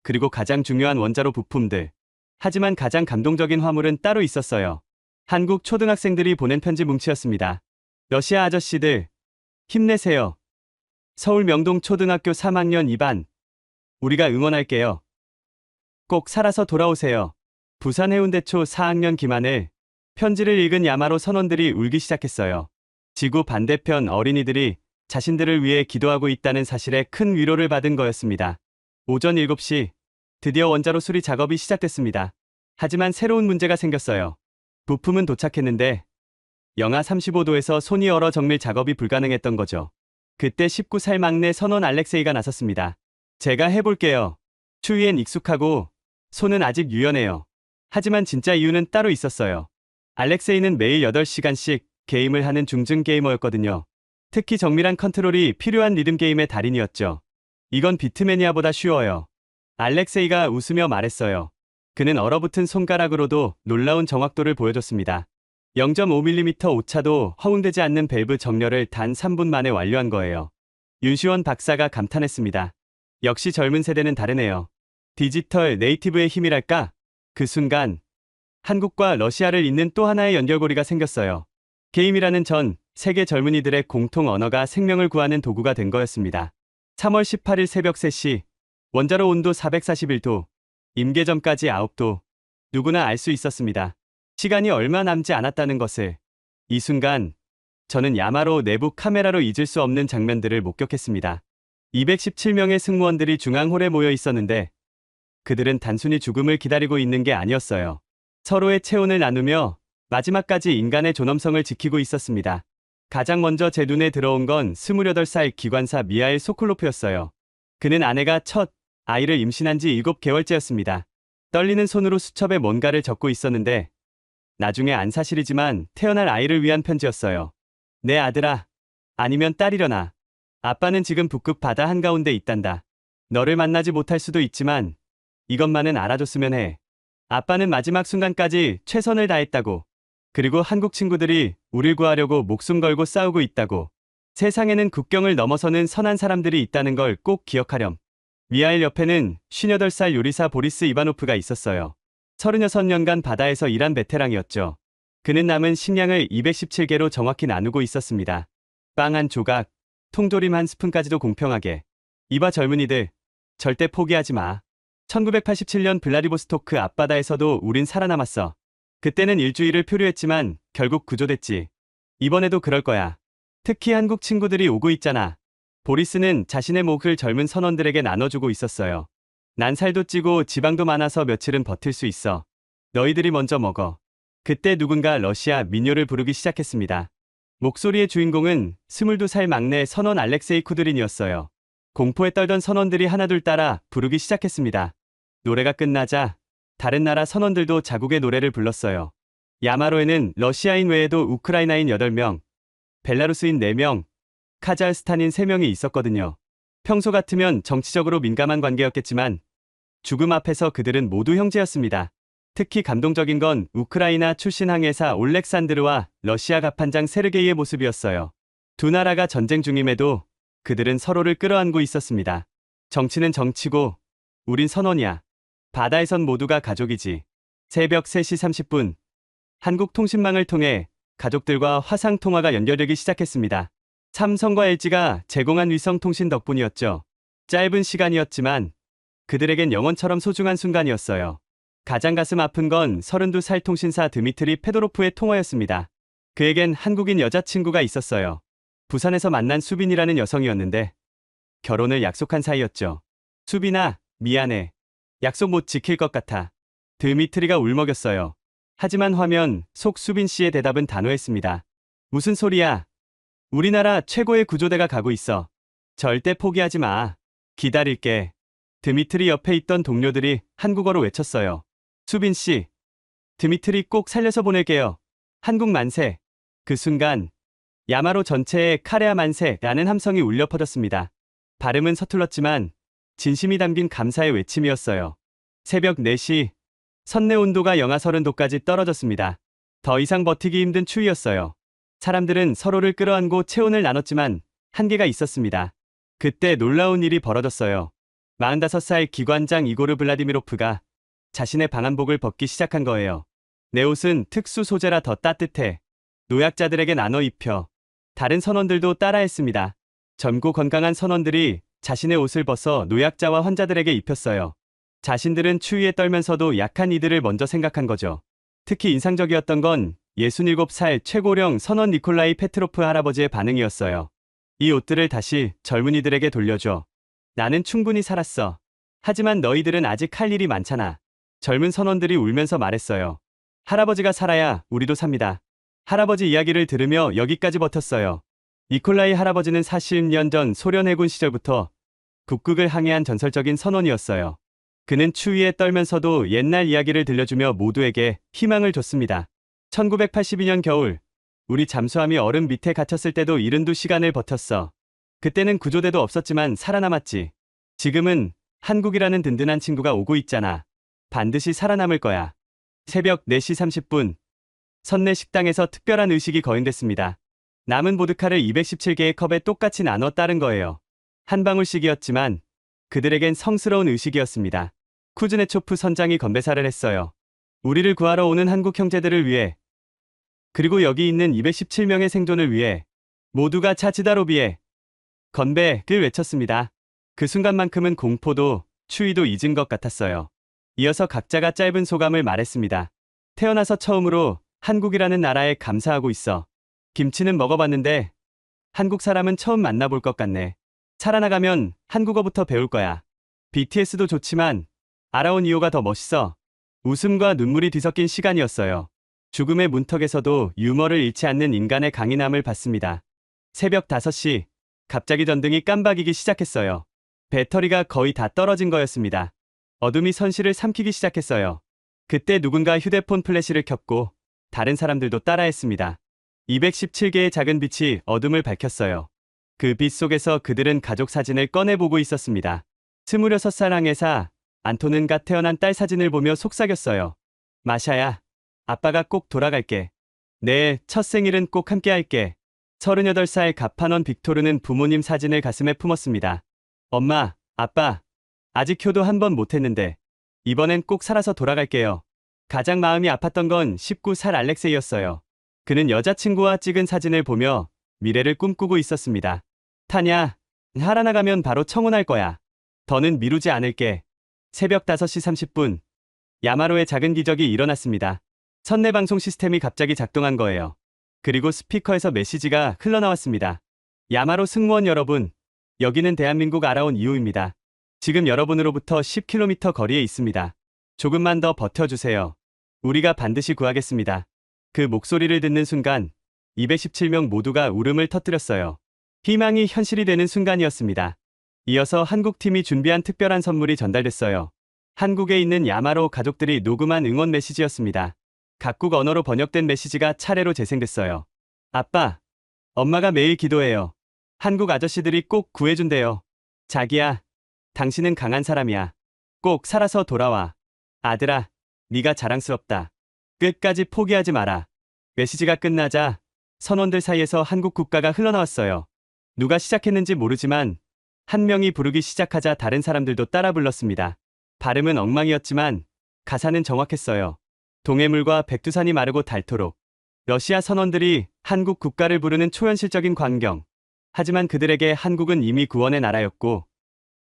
그리고 가장 중요한 원자로 부품들. 하지만 가장 감동적인 화물은 따로 있었어요. 한국 초등학생들이 보낸 편지 뭉치였습니다. 러시아 아저씨들, 힘내세요. 서울 명동 초등학교 3학년 2반. 우리가 응원할게요. 꼭 살아서 돌아오세요. 부산 해운대초 4학년 김하늘. 편지를 읽은 야마로 선원들이 울기 시작했어요. 지구 반대편 어린이들이 자신들을 위해 기도하고 있다는 사실에 큰 위로를 받은 거였습니다. 오전 7시, 드디어 원자로 수리 작업이 시작됐습니다. 하지만 새로운 문제가 생겼어요. 부품은 도착했는데 영하 35도에서 손이 얼어 정밀 작업이 불가능했던 거죠. 그때 19살 막내 선원 알렉세이가 나섰습니다. 제가 해볼게요. 추위엔 익숙하고 손은 아직 유연해요. 하지만 진짜 이유는 따로 있었어요. 알렉세이는 매일 8시간씩 게임을 하는 중증 게이머였거든요. 특히 정밀한 컨트롤이 필요한 리듬 게임의 달인이었죠. 이건 비트매니아보다 쉬워요. 알렉세이가 웃으며 말했어요. 그는 얼어붙은 손가락으로도 놀라운 정확도를 보여줬습니다. 0.5mm 오차도 허용되지 않는 밸브 정렬을 단 3분 만에 완료한 거예요. 윤시원 박사가 감탄했습니다. 역시 젊은 세대는 다르네요. 디지털 네이티브의 힘이랄까? 그 순간 한국과 러시아를 잇는 또 하나의 연결고리가 생겼어요. 게임이라는 전 세계 젊은이들의 공통 언어가 생명을 구하는 도구가 된 거였습니다. 3월 18일 새벽 3시, 원자로 온도 441도, 임계점까지 9도, 누구나 알 수 있었습니다. 시간이 얼마 남지 않았다는 것을. 이 순간 저는 야마로 내부 카메라로 잊을 수 없는 장면들을 목격했습니다. 217명의 승무원들이 중앙홀에 모여 있었는데 그들은 단순히 죽음을 기다리고 있는 게 아니었어요. 서로의 체온을 나누며 마지막까지 인간의 존엄성을 지키고 있었습니다. 가장 먼저 제 눈에 들어온 건 28살 기관사 미하일 소콜로프였어요. 그는 아내가 첫 아이를 임신한 지 7개월째였습니다. 떨리는 손으로 수첩에 뭔가를 적고 있었는데 나중에 안 사실이지만 태어날 아이를 위한 편지였어요. 내 아들아, 아니면 딸이려나. 아빠는 지금 북극 바다 한가운데 있단다. 너를 만나지 못할 수도 있지만 이것만은 알아줬으면 해. 아빠는 마지막 순간까지 최선을 다했다고. 그리고 한국 친구들이 우릴 구하려고 목숨 걸고 싸우고 있다고. 세상에는 국경을 넘어서는 선한 사람들이 있다는 걸 꼭 기억하렴. 미하일 옆에는 58살 요리사 보리스 이바노프가 있었어요. 36년간 바다에서 일한 베테랑이었죠. 그는 남은 식량을 217개로 정확히 나누고 있었습니다. 빵 한 조각, 통조림 한 스푼까지도 공평하게. 이봐 젊은이들, 절대 포기하지 마. 1987년 블라디보스토크 앞바다에서도 우린 살아남았어. 그때는 일주일을 표류했지만 결국 구조됐지. 이번에도 그럴 거야. 특히 한국 친구들이 오고 있잖아. 보리스는 자신의 몫을 젊은 선원들에게 나눠주고 있었어요. 난 살도 찌고 지방도 많아서 며칠은 버틸 수 있어. 너희들이 먼저 먹어. 그때 누군가 러시아 민요를 부르기 시작했습니다. 목소리의 주인공은 22살 막내 선원 알렉세이 쿠드린이었어요. 공포에 떨던 선원들이 하나둘 따라 부르기 시작했습니다. 노래가 끝나자 다른 나라 선원들도 자국의 노래를 불렀어요. 야마로에는 러시아인 외에도 우크라이나인 8명, 벨라루스인 4명, 카자흐스탄인 3명이 있었거든요. 평소 같으면 정치적으로 민감한 관계였겠지만 죽음 앞에서 그들은 모두 형제였습니다. 특히 감동적인 건 우크라이나 출신 항해사 올렉산드르와 러시아 갑판장 세르게이의 모습이었어요. 두 나라가 전쟁 중임에도 그들은 서로를 끌어안고 있었습니다. 정치는 정치고 우린 선원이야. 바다에선 모두가 가족이지. 새벽 3시 30분 한국 통신망을 통해 가족들과 화상 통화가 연결되기 시작했습니다. 삼성과 LG가 제공한 위성 통신 덕분이었죠. 짧은 시간이었지만 그들에겐 영원처럼 소중한 순간이었어요. 가장 가슴 아픈 건 32살 통신사 드미트리 페도로프의 통화였습니다. 그에겐 한국인 여자친구가 있었어요. 부산에서 만난 수빈이라는 여성이었는데 결혼을 약속한 사이였죠. 수빈아, 미안해. 약속 못 지킬 것 같아. 드미트리가 울먹였어요. 하지만 화면 속 수빈 씨의 대답은 단호했습니다. 무슨 소리야? 우리나라 최고의 구조대가 가고 있어. 절대 포기하지 마. 기다릴게. 드미트리 옆에 있던 동료들이 한국어로 외쳤어요. 수빈 씨, 드미트리 꼭 살려서 보낼게요. 한국 만세. 그 순간 야마로 전체에 카레아 만세라는 함성이 울려 퍼졌습니다. 발음은 서툴렀지만 진심이 담긴 감사의 외침이었어요. 새벽 4시, 선내 온도가 영하 30도까지 떨어졌습니다. 더 이상 버티기 힘든 추위였어요. 사람들은 서로를 끌어안고 체온을 나눴지만 한계가 있었습니다. 그때 놀라운 일이 벌어졌어요. 45살 기관장 이고르 블라디미로프가 자신의 방한복을 벗기 시작한 거예요. 내 옷은 특수 소재라 더 따뜻해. 노약자들에게 나눠 입혀. 다른 선원들도 따라했습니다. 젊고 건강한 선원들이 자신의 옷을 벗어 노약자와 환자들에게 입혔어요. 자신들은 추위에 떨면서도 약한 이들을 먼저 생각한 거죠. 특히 인상적이었던 건 67살 최고령 선원 니콜라이 페트로프 할아버지의 반응이었어요. 이 옷들을 다시 젊은이들에게 돌려줘. 나는 충분히 살았어. 하지만 너희들은 아직 할 일이 많잖아. 젊은 선원들이 울면서 말했어요. 할아버지가 살아야 우리도 삽니다. 할아버지 이야기를 들으며 여기까지 버텼어요. 니콜라이 할아버지는 40년 전 소련 해군 시절부터 북극을 항해한 전설적인 선원이었어요. 그는 추위에 떨면서도 옛날 이야기를 들려주며 모두에게 희망을 줬습니다. 1982년 겨울, 우리 잠수함이 얼음 밑에 갇혔을 때도 72시간을 버텼어. 그때는 구조대도 없었지만 살아남았지. 지금은 한국이라는 든든한 친구가 오고 있잖아. 반드시 살아남을 거야. 새벽 4시 30분, 선내 식당에서 특별한 의식이 거행됐습니다. 남은 보드카를 217개의 컵에 똑같이 나눠 따른 거예요. 한 방울씩이었지만 그들에겐 성스러운 의식이었습니다. 쿠즈네초프 선장이 건배사를 했어요. 우리를 구하러 오는 한국 형제들을 위해, 그리고 여기 있는 217명의 생존을 위해 모두가 차치다로비에 건배를 외쳤습니다. 그 순간만큼은 공포도 추위도 잊은 것 같았어요. 이어서 각자가 짧은 소감을 말했습니다. 태어나서 처음으로 한국이라는 나라에 감사하고 있어. 김치는 먹어봤는데 한국 사람은 처음 만나볼 것 같네. 살아나가면 한국어부터 배울 거야. BTS도 좋지만 알아온 이유가 더 멋있어. 웃음과 눈물이 뒤섞인 시간이었어요. 죽음의 문턱에서도 유머를 잃지 않는 인간의 강인함을 봤습니다. 새벽 5시, 갑자기 전등이 깜박이기 시작했어요. 배터리가 거의 다 떨어진 거였습니다. 어둠이 선실을 삼키기 시작했어요. 그때 누군가 휴대폰 플래시를 켰고 다른 사람들도 따라했습니다. 217개의 작은 빛이 어둠을 밝혔어요. 그 빛 속에서 그들은 가족 사진을 꺼내보고 있었습니다. 26살 항해사 안토는 갓 태어난 딸 사진을 보며 속삭였어요. 마샤야, 아빠가 꼭 돌아갈게. 내 첫 생일은 꼭 함께 할게. 38살 가판원 빅토르는 부모님 사진을 가슴에 품었습니다. 엄마, 아빠, 아직 효도 한 번 못했는데 이번엔 꼭 살아서 돌아갈게요. 가장 마음이 아팠던 건 19살 알렉세이였어요. 그는 여자친구와 찍은 사진을 보며 미래를 꿈꾸고 있었습니다. 타냐, 살아나가면 바로 청혼할 거야. 더는 미루지 않을게. 새벽 5시 30분, 야마로의 작은 기적이 일어났습니다. 선내 방송 시스템이 갑자기 작동한 거예요. 그리고 스피커에서 메시지가 흘러나왔습니다. 야마로 승무원 여러분, 여기는 대한민국 알아온 이후입니다. 지금 여러분으로부터 10km 거리에 있습니다. 조금만 더 버텨주세요. 우리가 반드시 구하겠습니다. 그 목소리를 듣는 순간 217명 모두가 울음을 터뜨렸어요. 희망이 현실이 되는 순간이었습니다. 이어서 한국팀이 준비한 특별한 선물이 전달됐어요. 한국에 있는 야마로 가족들이 녹음한 응원 메시지였습니다. 각국 언어로 번역된 메시지가 차례로 재생됐어요. 아빠, 엄마가 매일 기도해요. 한국 아저씨들이 꼭 구해준대요. 자기야, 당신은 강한 사람이야. 꼭 살아서 돌아와. 아들아, 네가 자랑스럽다. 끝까지 포기하지 마라. 메시지가 끝나자 선원들 사이에서 한국 국가가 흘러나왔어요. 누가 시작했는지 모르지만 한 명이 부르기 시작하자 다른 사람들도 따라 불렀습니다. 발음은 엉망이었지만 가사는 정확했어요. 동해물과 백두산이 마르고 닳도록. 러시아 선원들이 한국 국가를 부르는 초현실적인 광경. 하지만 그들에게 한국은 이미 구원의 나라였고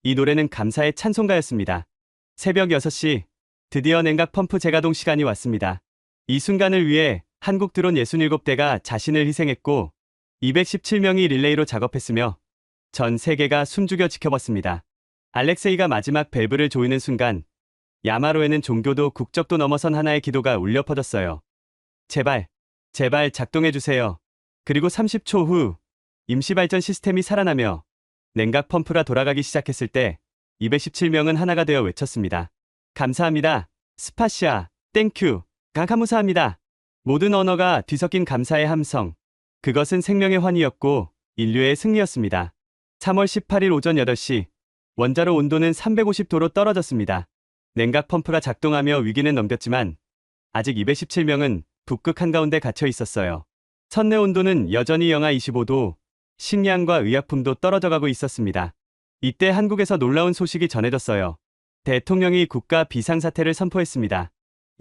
이 노래는 감사의 찬송가였습니다. 새벽 6시 드디어 냉각 펌프 재가동 시간이 왔습니다. 이 순간을 위해 한국 드론 67대가 자신을 희생했고 217명이 릴레이로 작업했으며 전 세계가 숨죽여 지켜봤습니다. 알렉세이가 마지막 밸브를 조이는 순간 야마로에는 종교도 국적도 넘어선 하나의 기도가 울려 퍼졌어요. 제발, 제발 작동해주세요. 그리고 30초 후 임시 발전 시스템이 살아나며 냉각 펌프가 돌아가기 시작했을 때 217명은 하나가 되어 외쳤습니다. 감사합니다. 스파시아, 땡큐, 감사합니다. 모든 언어가 뒤섞인 감사의 함성. 그것은 생명의 환희였고 인류의 승리였습니다. 3월 18일 오전 8시 원자로 온도는 350도로 떨어졌습니다. 냉각 펌프가 작동하며 위기는 넘겼지만 아직 217명은 북극 한가운데 갇혀 있었어요. 선내 온도는 여전히 영하 25도, 식량과 의약품도 떨어져가고 있었습니다. 이때 한국에서 놀라운 소식이 전해졌어요. 대통령이 국가 비상사태를 선포했습니다.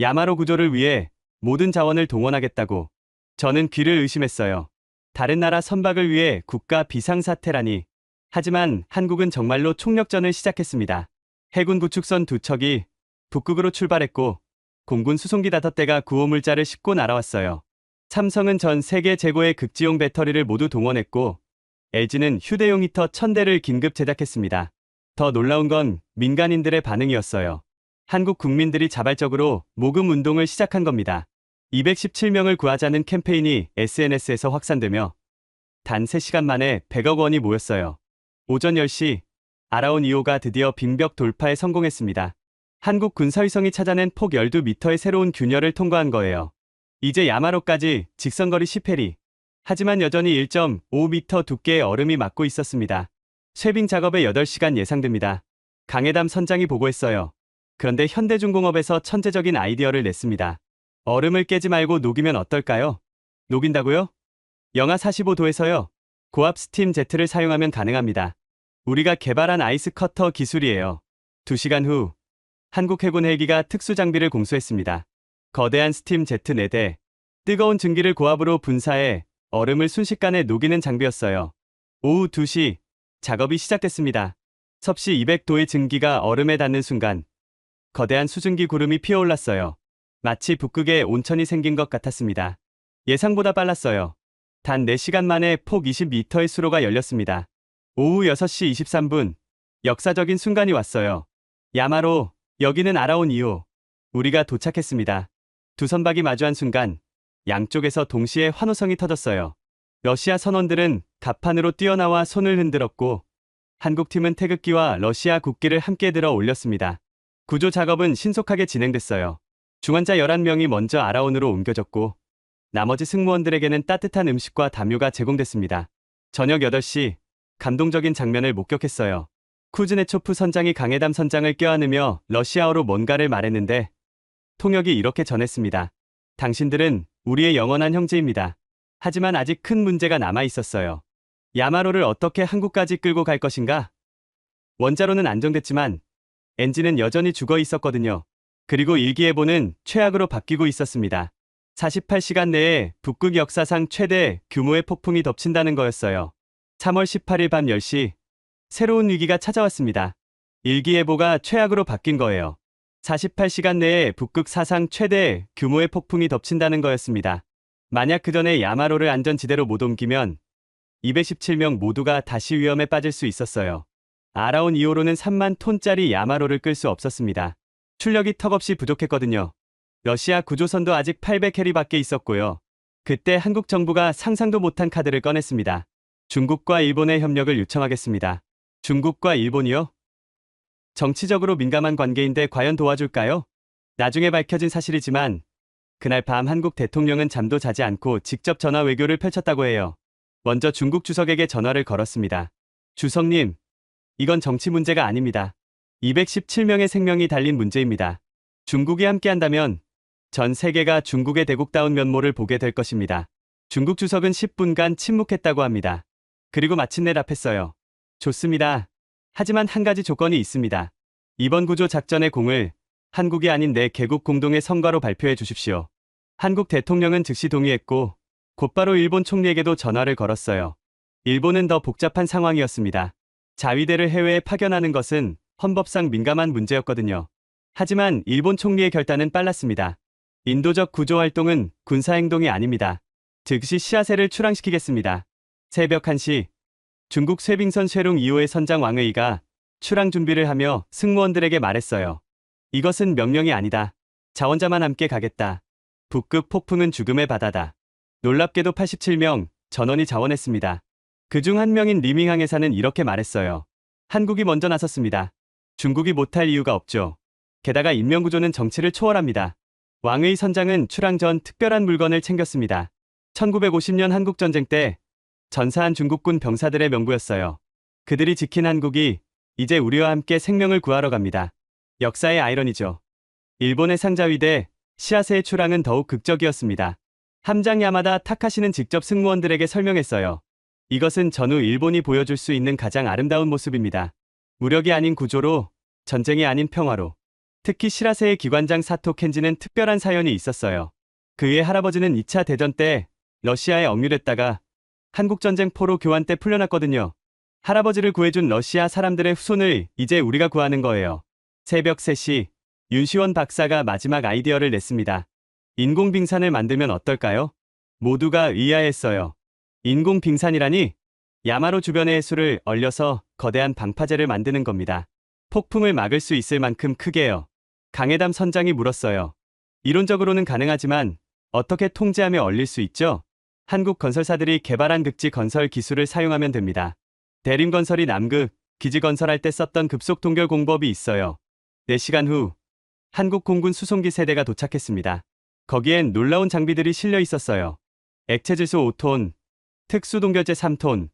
야마로 구조를 위해 모든 자원을 동원하겠다고. 저는 귀를 의심했어요. 다른 나라 선박을 위해 국가 비상사태라니. 하지만 한국은 정말로 총력전을 시작했습니다. 해군 구축선 2척이 북극으로 출발했고 공군 수송기 5대가 구호물자를 싣고 날아왔어요. 삼성은 전 세계 최고의 극지용 배터리를 모두 동원했고 LG는 휴대용 히터 1000대를 긴급 제작했습니다. 더 놀라운 건 민간인들의 반응이었어요. 한국 국민들이 자발적으로 모금 운동을 시작한 겁니다. 217명을 구하자는 캠페인이 SNS에서 확산되며 단 3시간 만에 100억 원이 모였어요. 오전 10시 아라온 2호가 드디어 빙벽 돌파에 성공했습니다. 한국 군사위성이 찾아낸 폭 12m의 새로운 균열을 통과한 거예요. 이제 야마로까지 직선거리 10해리. 하지만 여전히 1.5m 두께의 얼음이 막고 있었습니다. 쇄빙 작업에 8시간 예상됩니다. 강해담 선장이 보고했어요. 그런데 현대중공업에서 천재적인 아이디어를 냈습니다. 얼음을 깨지 말고 녹이면 어떨까요? 녹인다고요? 영하 45도에서요. 고압 스팀 제트를 사용하면 가능합니다. 우리가 개발한 아이스 커터 기술이에요. 2시간 후 한국 해군 헬기가 특수 장비를 공수했습니다. 거대한 스팀 제트 4대, 뜨거운 증기를 고압으로 분사해 얼음을 순식간에 녹이는 장비였어요. 오후 2시 작업이 시작됐습니다. 섭씨 200도의 증기가 얼음에 닿는 순간 거대한 수증기 구름이 피어올랐어요. 마치 북극에 온천이 생긴 것 같았습니다. 예상보다 빨랐어요. 단 4시간 만에 폭 20m의 수로가 열렸습니다. 오후 6시 23분 역사적인 순간이 왔어요. 야마로, 여기는 아라온 2호. 우리가 도착했습니다. 두 선박이 마주한 순간 양쪽에서 동시에 환호성이 터졌어요. 러시아 선원들은 갑판으로 뛰어나와 손을 흔들었고 한국팀은 태극기와 러시아 국기를 함께 들어 올렸습니다. 구조 작업은 신속하게 진행됐어요. 중환자 11명이 먼저 아라온으로 옮겨졌고 나머지 승무원들에게는 따뜻한 음식과 담요가 제공됐습니다. 저녁 8시 감동적인 장면을 목격했어요. 쿠즈네초프 선장이 강해담 선장을 껴안으며 러시아어로 뭔가를 말했는데 통역이 이렇게 전했습니다. 당신들은 우리의 영원한 형제입니다. 하지만 아직 큰 문제가 남아 있었어요. 야마로를 어떻게 한국까지 끌고 갈 것인가? 원자로는 안정됐지만 엔진은 여전히 죽어 있었거든요. 그리고 일기예보는 최악으로 바뀌고 있었습니다. 48시간 내에 북극 역사상 최대 규모의 폭풍이 덮친다는 거였어요. 3월 18일 밤 10시 새로운 위기가 찾아왔습니다. 일기예보가 최악으로 바뀐 거예요. 48시간 내에 북극 사상 최대 규모의 폭풍이 덮친다는 거였습니다. 만약 그 전에 야마로를 안전지대로 못 옮기면 217명 모두가 다시 위험에 빠질 수 있었어요. 아라온 2호로는 3만 톤짜리 야마로를 끌 수 없었습니다. 출력이 턱없이 부족했거든요. 러시아 구조선도 아직 800캐리밖에 있었고요. 그때 한국 정부가 상상도 못한 카드를 꺼냈습니다. 중국과 일본의 협력을 요청하겠습니다. 중국과 일본이요? 정치적으로 민감한 관계인데 과연 도와줄까요? 나중에 밝혀진 사실이지만 그날 밤 한국 대통령은 잠도 자지 않고 직접 전화 외교를 펼쳤다고 해요. 먼저 중국 주석에게 전화를 걸었습니다. 주석님, 이건 정치 문제가 아닙니다. 217명의 생명이 달린 문제입니다. 중국이 함께한다면 전 세계가 중국의 대국다운 면모를 보게 될 것입니다. 중국 주석은 10분간 침묵했다고 합니다. 그리고 마침내 답했어요. 좋습니다. 하지만 한 가지 조건이 있습니다. 이번 구조 작전의 공을 한국이 아닌 내 개국 공동의 성과로 발표해 주십시오. 한국 대통령은 즉시 동의했고 곧바로 일본 총리에게도 전화를 걸었어요. 일본은 더 복잡한 상황이었습니다. 자위대를 해외에 파견하는 것은 헌법상 민감한 문제였거든요. 하지만 일본 총리의 결단은 빨랐습니다. 인도적 구조 활동은 군사행동이 아닙니다. 즉시 씨앗을 출항시키겠습니다. 새벽 1시 중국 쇠빙선 쇠룽 2호의 선장 왕의가 출항 준비를 하며 승무원들에게 말했어요. 이것은 명령이 아니다. 자원자만 함께 가겠다. 북극 폭풍은 죽음의 바다다. 놀랍게도 87명 전원이 자원했습니다. 그중 한 명인 리밍항 해사는 이렇게 말했어요. 한국이 먼저 나섰습니다. 중국이 못할 이유가 없죠. 게다가 인명구조는 정치를 초월합니다. 왕의 선장은 출항 전 특별한 물건을 챙겼습니다. 1950년 한국전쟁 때 전사한 중국군 병사들의 명부였어요. 그들이 지킨 한국이 이제 우리와 함께 생명을 구하러 갑니다. 역사의 아이러니죠. 일본의 상자위대 시아세의 출항은 더욱 극적이었습니다. 함장 야마다 타카시는 직접 승무원들에게 설명했어요. 이것은 전후 일본이 보여줄 수 있는 가장 아름다운 모습입니다. 무력이 아닌 구조로, 전쟁이 아닌 평화로. 특히 시라세의 기관장 사토 켄지는 특별한 사연이 있었어요. 그의 할아버지는 2차 대전 때 러시아에 억류됐다가 한국전쟁 포로 교환 때 풀려났거든요. 할아버지를 구해준 러시아 사람들의 후손을 이제 우리가 구하는 거예요. 새벽 3시 윤시원 박사가 마지막 아이디어를 냈습니다. 인공빙산을 만들면 어떨까요? 모두가 의아했어요. 인공빙산이라니? 야마로 주변의 해수를 얼려서 거대한 방파제를 만드는 겁니다. 폭풍을 막을 수 있을 만큼 크게요. 강해담 선장이 물었어요. 이론적으로는 가능하지만 어떻게 통제하며 얼릴 수 있죠? 한국 건설사들이 개발한 극지 건설 기술을 사용하면 됩니다. 대림건설이 남극 기지 건설할 때 썼던 급속 동결 공법이 있어요. 4시간 후 한국 공군 수송기 세대가 도착했습니다. 거기엔 놀라운 장비들이 실려 있었어요. 액체질소 5톤, 특수동결제 3톤,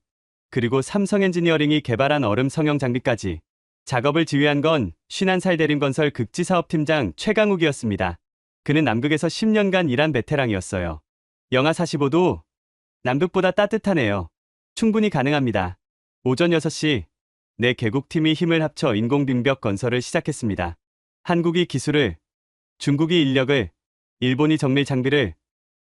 그리고 삼성 엔지니어링이 개발한 얼음 성형 장비까지. 작업을 지휘한 건 51살 대림건설 극지사업팀장 최강욱이었습니다. 그는 남극에서 10년간 일한 베테랑이었어요. 영하 45도, 남극보다 따뜻하네요. 충분히 가능합니다. 오전 6시, 내 개국팀이 힘을 합쳐 인공빙벽 건설을 시작했습니다. 한국이 기술을, 중국이 인력을, 일본이 정밀 장비를,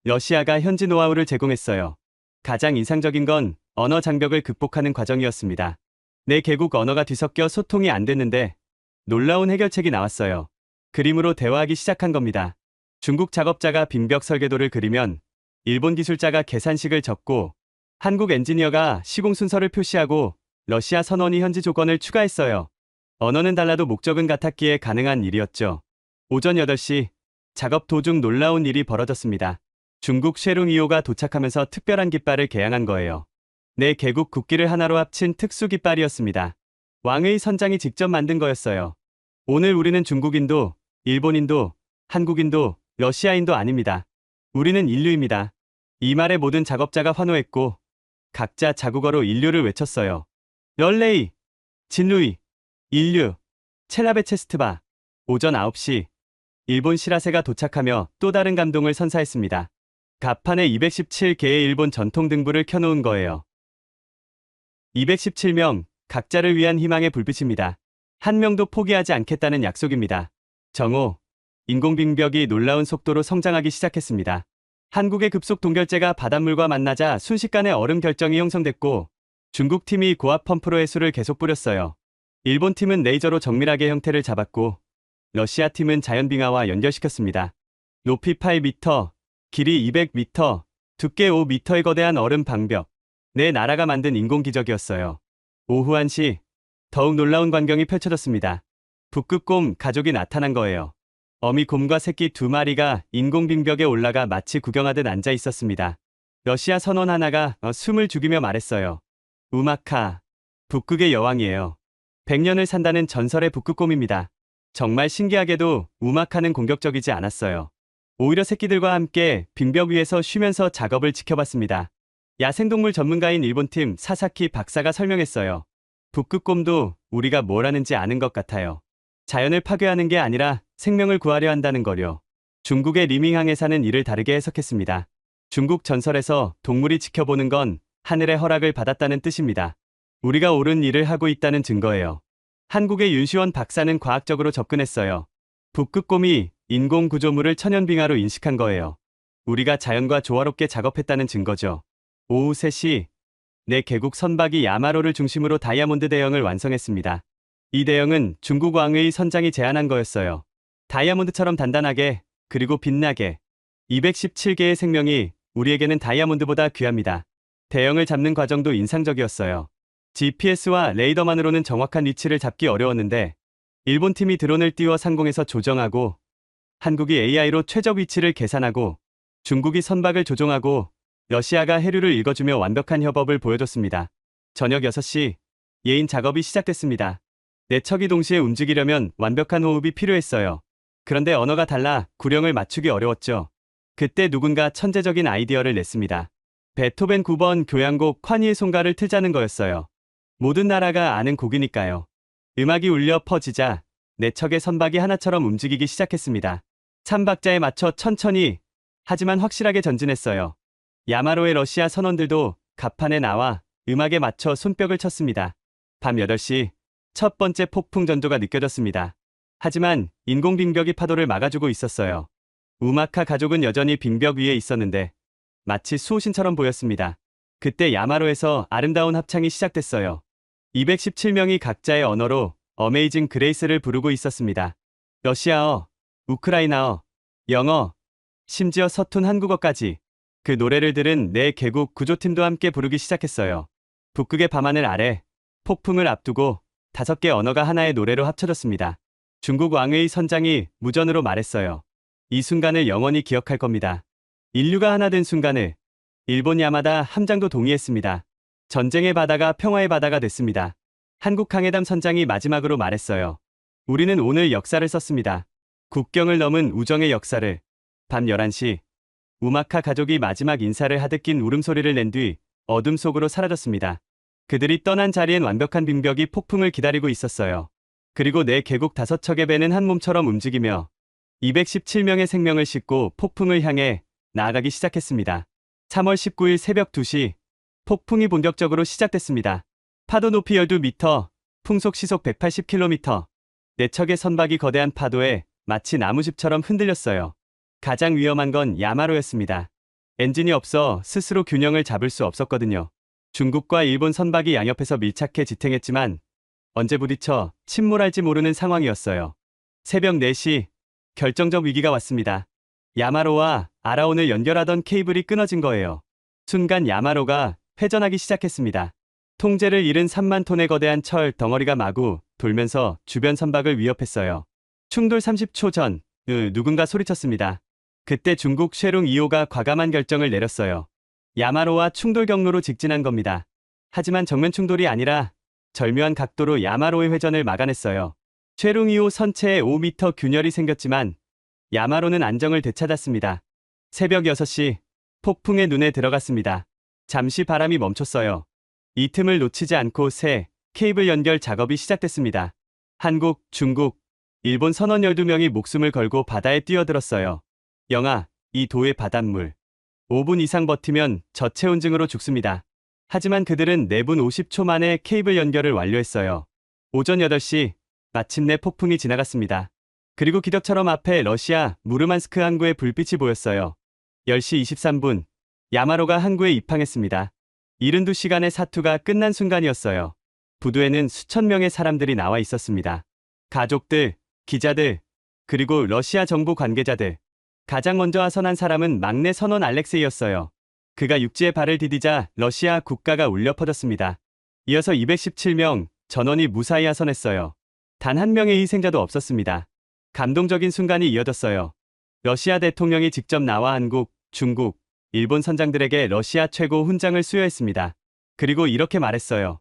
러시아가 현지 노하우를 제공했어요. 가장 인상적인 건 언어 장벽을 극복하는 과정이었습니다. 내 개국 언어가 뒤섞여 소통이 안 됐는데 놀라운 해결책이 나왔어요. 그림으로 대화하기 시작한 겁니다. 중국 작업자가 빙벽 설계도를 그리면 일본 기술자가 계산식을 적고 한국 엔지니어가 시공 순서를 표시하고 러시아 선원이 현지 조건을 추가했어요. 언어는 달라도 목적은 같았기에 가능한 일이었죠. 오전 8시 작업 도중 놀라운 일이 벌어졌습니다. 중국 쉐룽 2호가 도착하면서 특별한 깃발을 개양한 거예요. 내 개국 국기를 하나로 합친 특수 깃발이었습니다. 왕의 선장이 직접 만든 거였어요. 오늘 우리는 중국인도, 일본인도, 한국인도, 러시아인도 아닙니다. 우리는 인류입니다. 이 말에 모든 작업자가 환호했고 각자 자국어로 인류를 외쳤어요. 럴레이, 진루이, 인류, 첼라베체스트바. 오전 9시 일본 시라세가 도착하며 또 다른 감동을 선사했습니다. 갑판에 217개의 일본 전통 등불을 켜놓은 거예요. 217명, 각자를 위한 희망의 불빛입니다. 한 명도 포기하지 않겠다는 약속입니다. 정오, 인공빙벽이 놀라운 속도로 성장하기 시작했습니다. 한국의 급속 동결제가 바닷물과 만나자 순식간에 얼음 결정이 형성됐고 중국 팀이 고압 펌프로 해수를 계속 뿌렸어요. 일본 팀은 레이저로 정밀하게 형태를 잡았고 러시아 팀은 자연빙하와 연결시켰습니다. 높이 8m, 길이 200m, 두께 5m의 거대한 얼음 방벽. 내 나라가 만든 인공기적이었어요. 오후 1시 더욱 놀라운 광경이 펼쳐졌습니다. 북극곰 가족이 나타난 거예요. 어미 곰과 새끼 두 마리가 인공빙벽에 올라가 마치 구경하듯 앉아 있었습니다. 러시아 선원 하나가 숨을 죽이며 말했어요. 우마카, 북극의 여왕이에요. 100년을 산다는 전설의 북극곰입니다. 정말 신기하게도 우마카는 공격적이지 않았어요. 오히려 새끼들과 함께 빙벽 위에서 쉬면서 작업을 지켜봤습니다. 야생동물 전문가인 일본팀 사사키 박사가 설명했어요. 북극곰도 우리가 뭘 하는지 아는 것 같아요. 자연을 파괴하는 게 아니라 생명을 구하려 한다는 거요. 중국의 리밍항에 사는 이를 다르게 해석했습니다. 중국 전설에서 동물이 지켜보는 건 하늘의 허락을 받았다는 뜻입니다. 우리가 옳은 일을 하고 있다는 증거예요. 한국의 윤시원 박사는 과학적으로 접근했어요. 북극곰이 인공 구조물을 천연빙하로 인식한 거예요. 우리가 자연과 조화롭게 작업했다는 증거죠. 오후 3시, 내 개국 선박이 야마로를 중심으로 다이아몬드 대형을 완성했습니다. 이 대형은 중국 왕의 선장이 제안한 거였어요. 다이아몬드처럼 단단하게, 그리고 빛나게. 217개의 생명이 우리에게는 다이아몬드보다 귀합니다. 대형을 잡는 과정도 인상적이었어요. GPS와 레이더만으로는 정확한 위치를 잡기 어려웠는데 일본 팀이 드론을 띄워 상공에서 조정하고 한국이 AI로 최적 위치를 계산하고 중국이 선박을 조종하고 러시아가 해류를 읽어주며 완벽한 협업을 보여줬습니다. 저녁 6시, 예인 작업이 시작됐습니다. 네 척이 동시에 움직이려면 완벽한 호흡이 필요했어요. 그런데 언어가 달라 구령을 맞추기 어려웠죠. 그때 누군가 천재적인 아이디어를 냈습니다. 베토벤 9번 교향곡 환희의 송가를 틀자는 거였어요. 모든 나라가 아는 곡이니까요. 음악이 울려 퍼지자 네 척의 선박이 하나처럼 움직이기 시작했습니다. 3박자에 맞춰 천천히 하지만 확실하게 전진했어요. 야마로의 러시아 선원들도 갑판에 나와 음악에 맞춰 손뼉을 쳤습니다. 밤 8시 첫 번째 폭풍 전조가 느껴졌습니다. 하지만 인공빙벽이 파도를 막아주고 있었어요. 우마카 가족은 여전히 빙벽 위에 있었는데 마치 수호신처럼 보였습니다. 그때 야마로에서 아름다운 합창이 시작됐어요. 217명이 각자의 언어로 어메이징 그레이스를 부르고 있었습니다. 러시아어, 우크라이나어, 영어, 심지어 서툰 한국어까지. 그 노래를 들은 내 개국 구조팀도 함께 부르기 시작했어요. 북극의 밤하늘 아래 폭풍을 앞두고 5개 언어가 하나의 노래로 합쳐졌습니다. 중국 왕의 선장이 무전으로 말했어요. 이 순간을 영원히 기억할 겁니다. 인류가 하나 된 순간을. 일본 야마다 함장도 동의했습니다. 전쟁의 바다가 평화의 바다가 됐습니다. 한국 항해담 선장이 마지막으로 말했어요. 우리는 오늘 역사를 썼습니다. 국경을 넘은 우정의 역사를. 밤 11시 우마카 가족이 마지막 인사를 하듯 긴 울음소리를 낸 뒤 어둠 속으로 사라졌습니다. 그들이 떠난 자리엔 완벽한 빙벽이 폭풍을 기다리고 있었어요. 그리고 내 개국 5척의 배는 한 몸처럼 움직이며 217명의 생명을 싣고 폭풍을 향해 나아가기 시작했습니다. 3월 19일 새벽 2시 폭풍이 본격적으로 시작됐습니다. 파도 높이 12m, 풍속 시속 180km. 네 척의 선박이 거대한 파도에 마치 나무집처럼 흔들렸어요. 가장 위험한 건 야마로였습니다. 엔진이 없어 스스로 균형을 잡을 수 없었거든요. 중국과 일본 선박이 양옆에서 밀착해 지탱했지만 언제 부딪혀 침몰할지 모르는 상황이었어요. 새벽 4시 결정적 위기가 왔습니다. 야마로와 아라온을 연결하던 케이블이 끊어진 거예요. 순간 야마로가 회전하기 시작했습니다. 통제를 잃은 3만 톤의 거대한 철 덩어리가 마구 돌면서 주변 선박을 위협했어요. 충돌 30초 전 누군가 소리쳤습니다. 그때 중국 쉐룽 2호가 과감한 결정을 내렸어요. 야마로와 충돌 경로로 직진한 겁니다. 하지만 정면 충돌이 아니라 절묘한 각도로 야마로의 회전을 막아냈어요. 쉐룽 2호 선체에 5m 균열이 생겼지만 야마로는 안정을 되찾았습니다. 새벽 6시 폭풍의 눈에 들어갔습니다. 잠시 바람이 멈췄어요. 이 틈을 놓치지 않고 새 케이블 연결 작업이 시작됐습니다. 한국, 중국, 일본 선원 12명이 목숨을 걸고 바다에 뛰어들었어요. 영하, 이 도의 바닷물. 5분 이상 버티면 저체온증으로 죽습니다. 하지만 그들은 4분 50초 만에 케이블 연결을 완료했어요. 오전 8시, 마침내 폭풍이 지나갔습니다. 그리고 기적처럼 앞에 러시아 무르만스크 항구의 불빛이 보였어요. 10시 23분, 야마로가 항구에 입항했습니다. 72시간의 사투가 끝난 순간이었어요. 부두에는 수천 명의 사람들이 나와 있었습니다. 가족들, 기자들, 그리고 러시아 정부 관계자들. 가장 먼저 하선한 사람은 막내 선원 알렉세이였어요. 그가 육지에 발을 디디자 러시아 국가가 울려 퍼졌습니다. 이어서 217명, 전원이 무사히 하선했어요. 단 한 명의 희생자도 없었습니다. 감동적인 순간이 이어졌어요. 러시아 대통령이 직접 나와 한국, 중국, 일본 선장들에게 러시아 최고 훈장을 수여했습니다. 그리고 이렇게 말했어요.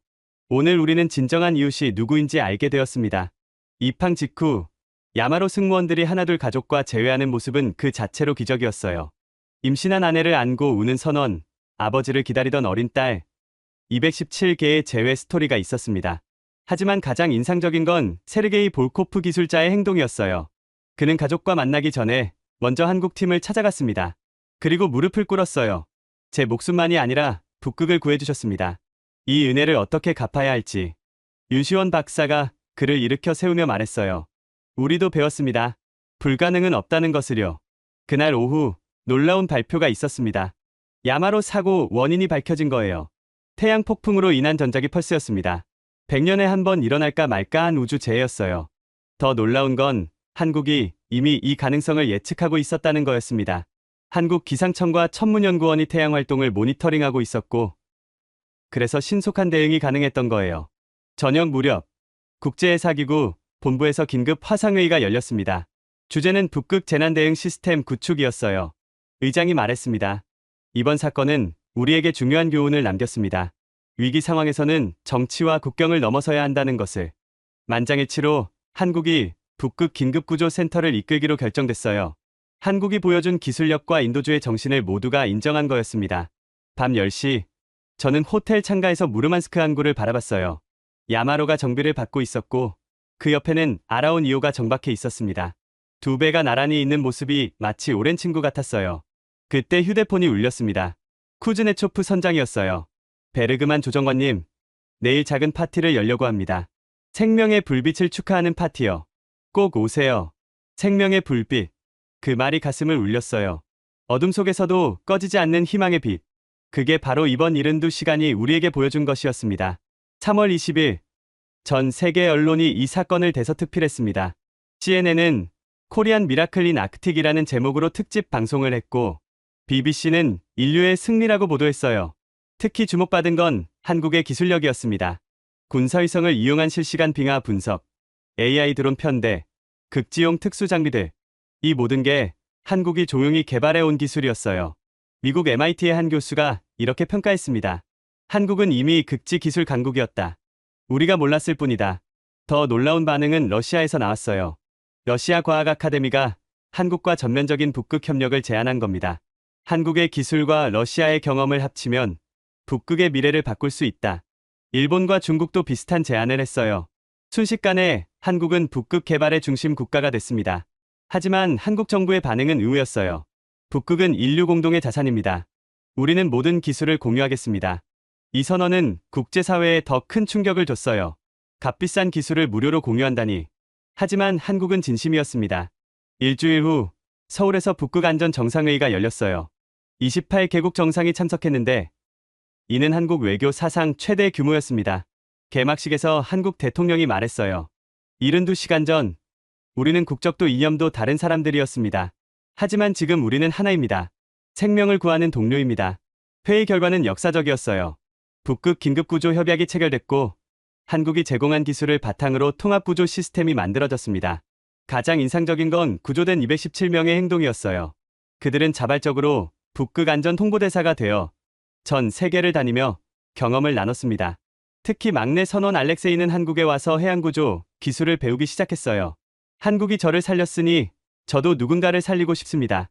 오늘 우리는 진정한 이웃이 누구인지 알게 되었습니다. 입항 직후 야마로 승무원들이 하나둘 가족과 재회하는 모습은 그 자체로 기적이었어요. 임신한 아내를 안고 우는 선원, 아버지를 기다리던 어린 딸, 217개의 재회 스토리가 있었습니다. 하지만 가장 인상적인 건 세르게이 볼코프 기술자의 행동이었어요. 그는 가족과 만나기 전에 먼저 한국 팀을 찾아갔습니다. 그리고 무릎을 꿇었어요. 제 목숨만이 아니라 북극을 구해주셨습니다. 이 은혜를 어떻게 갚아야 할지. 윤시원 박사가 그를 일으켜 세우며 말했어요. 우리도 배웠습니다. 불가능은 없다는 것을요. 그날 오후 놀라운 발표가 있었습니다. 야마로 사고 원인이 밝혀진 거예요. 태양 폭풍으로 인한 전자기 펄스였습니다. 100년에 한 번 일어날까 말까 한 우주재해였어요. 더 놀라운 건 한국이 이미 이 가능성을 예측하고 있었다는 거였습니다. 한국 기상청과 천문연구원이 태양 활동을 모니터링하고 있었고, 그래서 신속한 대응이 가능했던 거예요. 저녁 무렵 국제해사기구 본부에서 긴급 화상회의가 열렸습니다. 주제는 북극 재난대응 시스템 구축이었어요. 의장이 말했습니다. 이번 사건은 우리에게 중요한 교훈을 남겼습니다. 위기 상황에서는 정치와 국경을 넘어서야 한다는 것을. 만장일치로 한국이 북극 긴급구조센터를 이끌기로 결정됐어요. 한국이 보여준 기술력과 인도주의 정신을 모두가 인정한 거였습니다. 밤 10시, 저는 호텔 창가에서 무르만스크 항구를 바라봤어요. 야마로가 정비를 받고 있었고 그 옆에는 아라온 2호가 정박해 있었습니다. 두 배가 나란히 있는 모습이 마치 오랜 친구 같았어요. 그때 휴대폰이 울렸습니다. 쿠즈네초프 선장이었어요. 베르그만 조정관님, 내일 작은 파티를 열려고 합니다. 생명의 불빛을 축하하는 파티요. 꼭 오세요. 생명의 불빛. 그 말이 가슴을 울렸어요. 어둠 속에서도 꺼지지 않는 희망의 빛. 그게 바로 이번 72시간이 우리에게 보여준 것이었습니다. 3월 20일, 전 세계 언론이 이 사건을 대서특필했습니다. CNN은 코리안 미라클 인 아크틱이라는 제목으로 특집 방송을 했고, BBC는 인류의 승리라고 보도했어요. 특히 주목받은 건 한국의 기술력이었습니다. 군사위성을 이용한 실시간 빙하 분석, AI 드론 편대, 극지용 특수 장비들. 이 모든 게 한국이 조용히 개발해온 기술이었어요. 미국 MIT의 한 교수가 이렇게 평가했습니다. 한국은 이미 극지 기술 강국이었다. 우리가 몰랐을 뿐이다. 더 놀라운 반응은 러시아에서 나왔어요. 러시아 과학 아카데미가 한국과 전면적인 북극 협력을 제안한 겁니다. 한국의 기술과 러시아의 경험을 합치면 북극의 미래를 바꿀 수 있다. 일본과 중국도 비슷한 제안을 했어요. 순식간에 한국은 북극 개발의 중심 국가가 됐습니다. 하지만 한국 정부의 반응은 의외였어요. 북극은 인류 공동의 자산입니다. 우리는 모든 기술을 공유하겠습니다. 이 선언은 국제사회에 더 큰 충격을 줬어요. 값비싼 기술을 무료로 공유한다니. 하지만 한국은 진심이었습니다. 일주일 후 서울에서 북극 안전 정상회의가 열렸어요. 28개국 정상이 참석했는데 이는 한국 외교 사상 최대 규모였습니다. 개막식에서 한국 대통령이 말했어요. 72시간 전 우리는 국적도 이념도 다른 사람들이었습니다. 하지만 지금 우리는 하나입니다. 생명을 구하는 동료입니다. 회의 결과는 역사적이었어요. 북극 긴급구조 협약이 체결됐고 한국이 제공한 기술을 바탕으로 통합구조 시스템이 만들어졌습니다. 가장 인상적인 건 구조된 217명의 행동이었어요. 그들은 자발적으로 북극 안전 홍보대사가 되어 전 세계를 다니며 경험을 나눴습니다. 특히 막내 선원 알렉세이는 한국에 와서 해양구조 기술을 배우기 시작했어요. 한국이 저를 살렸으니 저도 누군가를 살리고 싶습니다.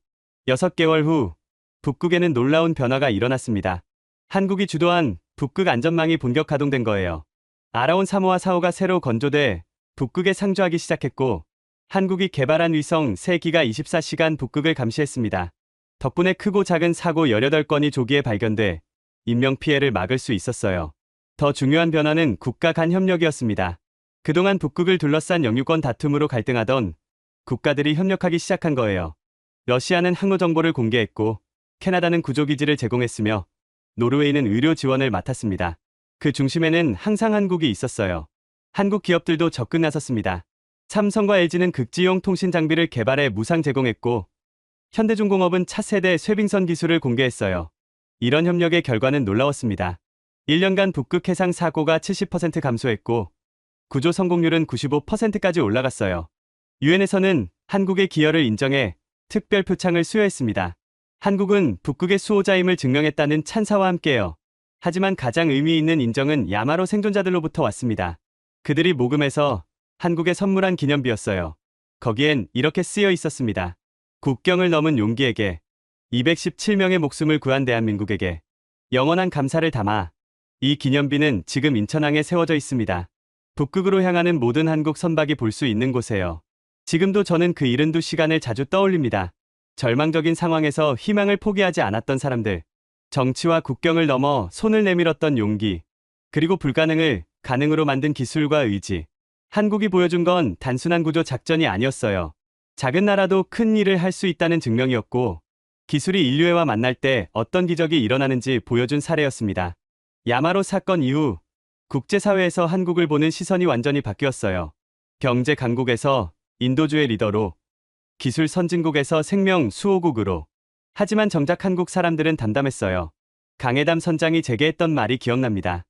6개월 후 북극에는 놀라운 변화가 일어났습니다. 한국이 주도한 북극 안전망이 본격 가동된 거예요. 아라온 3호와 4호가 새로 건조돼 북극에 상주하기 시작했고 한국이 개발한 위성 3기가 24시간 북극을 감시했습니다. 덕분에 크고 작은 사고 18건이 조기에 발견돼 인명피해를 막을 수 있었어요. 더 중요한 변화는 국가 간 협력이었습니다. 그동안 북극을 둘러싼 영유권 다툼으로 갈등하던 국가들이 협력하기 시작한 거예요. 러시아는 항로 정보를 공개했고 캐나다는 구조기지를 제공했으며 노르웨이는 의료 지원을 맡았습니다. 그 중심에는 항상 한국이 있었어요. 한국 기업들도 적극 나섰습니다. 삼성과 LG는 극지용 통신 장비를 개발해 무상 제공했고 현대중공업은 차세대 쇄빙선 기술을 공개했어요. 이런 협력의 결과는 놀라웠습니다. 1년간 북극 해상 사고가 70% 감소했고 구조 성공률은 95%까지 올라갔어요. 유엔에서는 한국의 기여를 인정해 특별 표창을 수여했습니다. 한국은 북극의 수호자임을 증명했다는 찬사와 함께요. 하지만 가장 의미 있는 인정은 야마로 생존자들로부터 왔습니다. 그들이 모금해서 한국에 선물한 기념비였어요. 거기엔 이렇게 쓰여 있었습니다. 국경을 넘은 용기에게 217명의 목숨을 구한 대한민국에게 영원한 감사를 담아. 이 기념비는 지금 인천항에 세워져 있습니다. 북극으로 향하는 모든 한국 선박이 볼 수 있는 곳에요. 지금도 저는 그 72시간을 자주 떠올립니다. 절망적인 상황에서 희망을 포기하지 않았던 사람들, 정치와 국경을 넘어 손을 내밀었던 용기, 그리고 불가능을 가능으로 만든 기술과 의지. 한국이 보여준 건 단순한 구조 작전이 아니었어요. 작은 나라도 큰 일을 할 수 있다는 증명이었고, 기술이 인류애와 만날 때 어떤 기적이 일어나는지 보여준 사례였습니다. 야마로 사건 이후 국제사회에서 한국을 보는 시선이 완전히 바뀌었어요. 경제 강국에서 인도주의 리더로, 기술 선진국에서 생명 수호국으로. 하지만 정작 한국 사람들은 담담했어요. 강해담 선장이 제게 했던 말이 기억납니다.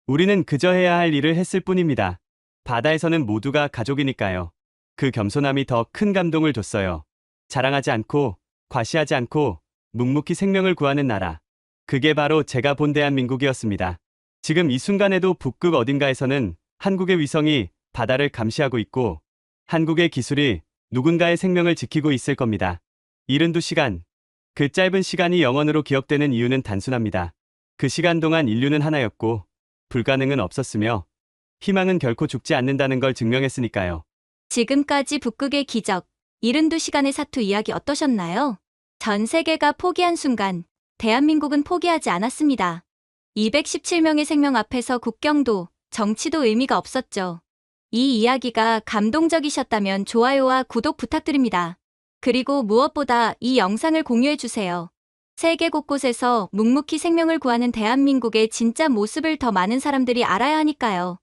우리는 그저 해야 할 일을 했을 뿐입니다. 바다에서는 모두가 가족이니까요. 그 겸손함이 더 큰 감동을 줬어요. 자랑하지 않고, 과시하지 않고, 묵묵히 생명을 구하는 나라. 그게 바로 제가 본 대한민국이었습니다. 지금 이 순간에도 북극 어딘가에서는 한국의 위성이 바다를 감시하고 있고, 한국의 기술이 누군가의 생명을 지키고 있을 겁니다. 72시간. 그 짧은 시간이 영원으로 기억되는 이유는 단순합니다. 그 시간 동안 인류는 하나였고, 불가능은 없었으며, 희망은 결코 죽지 않는다는 걸 증명했으니까요. 지금까지 북극의 기적, 72시간의 사투 이야기 어떠셨나요? 전 세계가 포기한 순간, 대한민국은 포기하지 않았습니다. 217명의 생명 앞에서 국경도, 정치도 의미가 없었죠. 이 이야기가 감동적이셨다면 좋아요와 구독 부탁드립니다. 그리고 무엇보다 이 영상을 공유해주세요. 세계 곳곳에서 묵묵히 생명을 구하는 대한민국의 진짜 모습을 더 많은 사람들이 알아야 하니까요.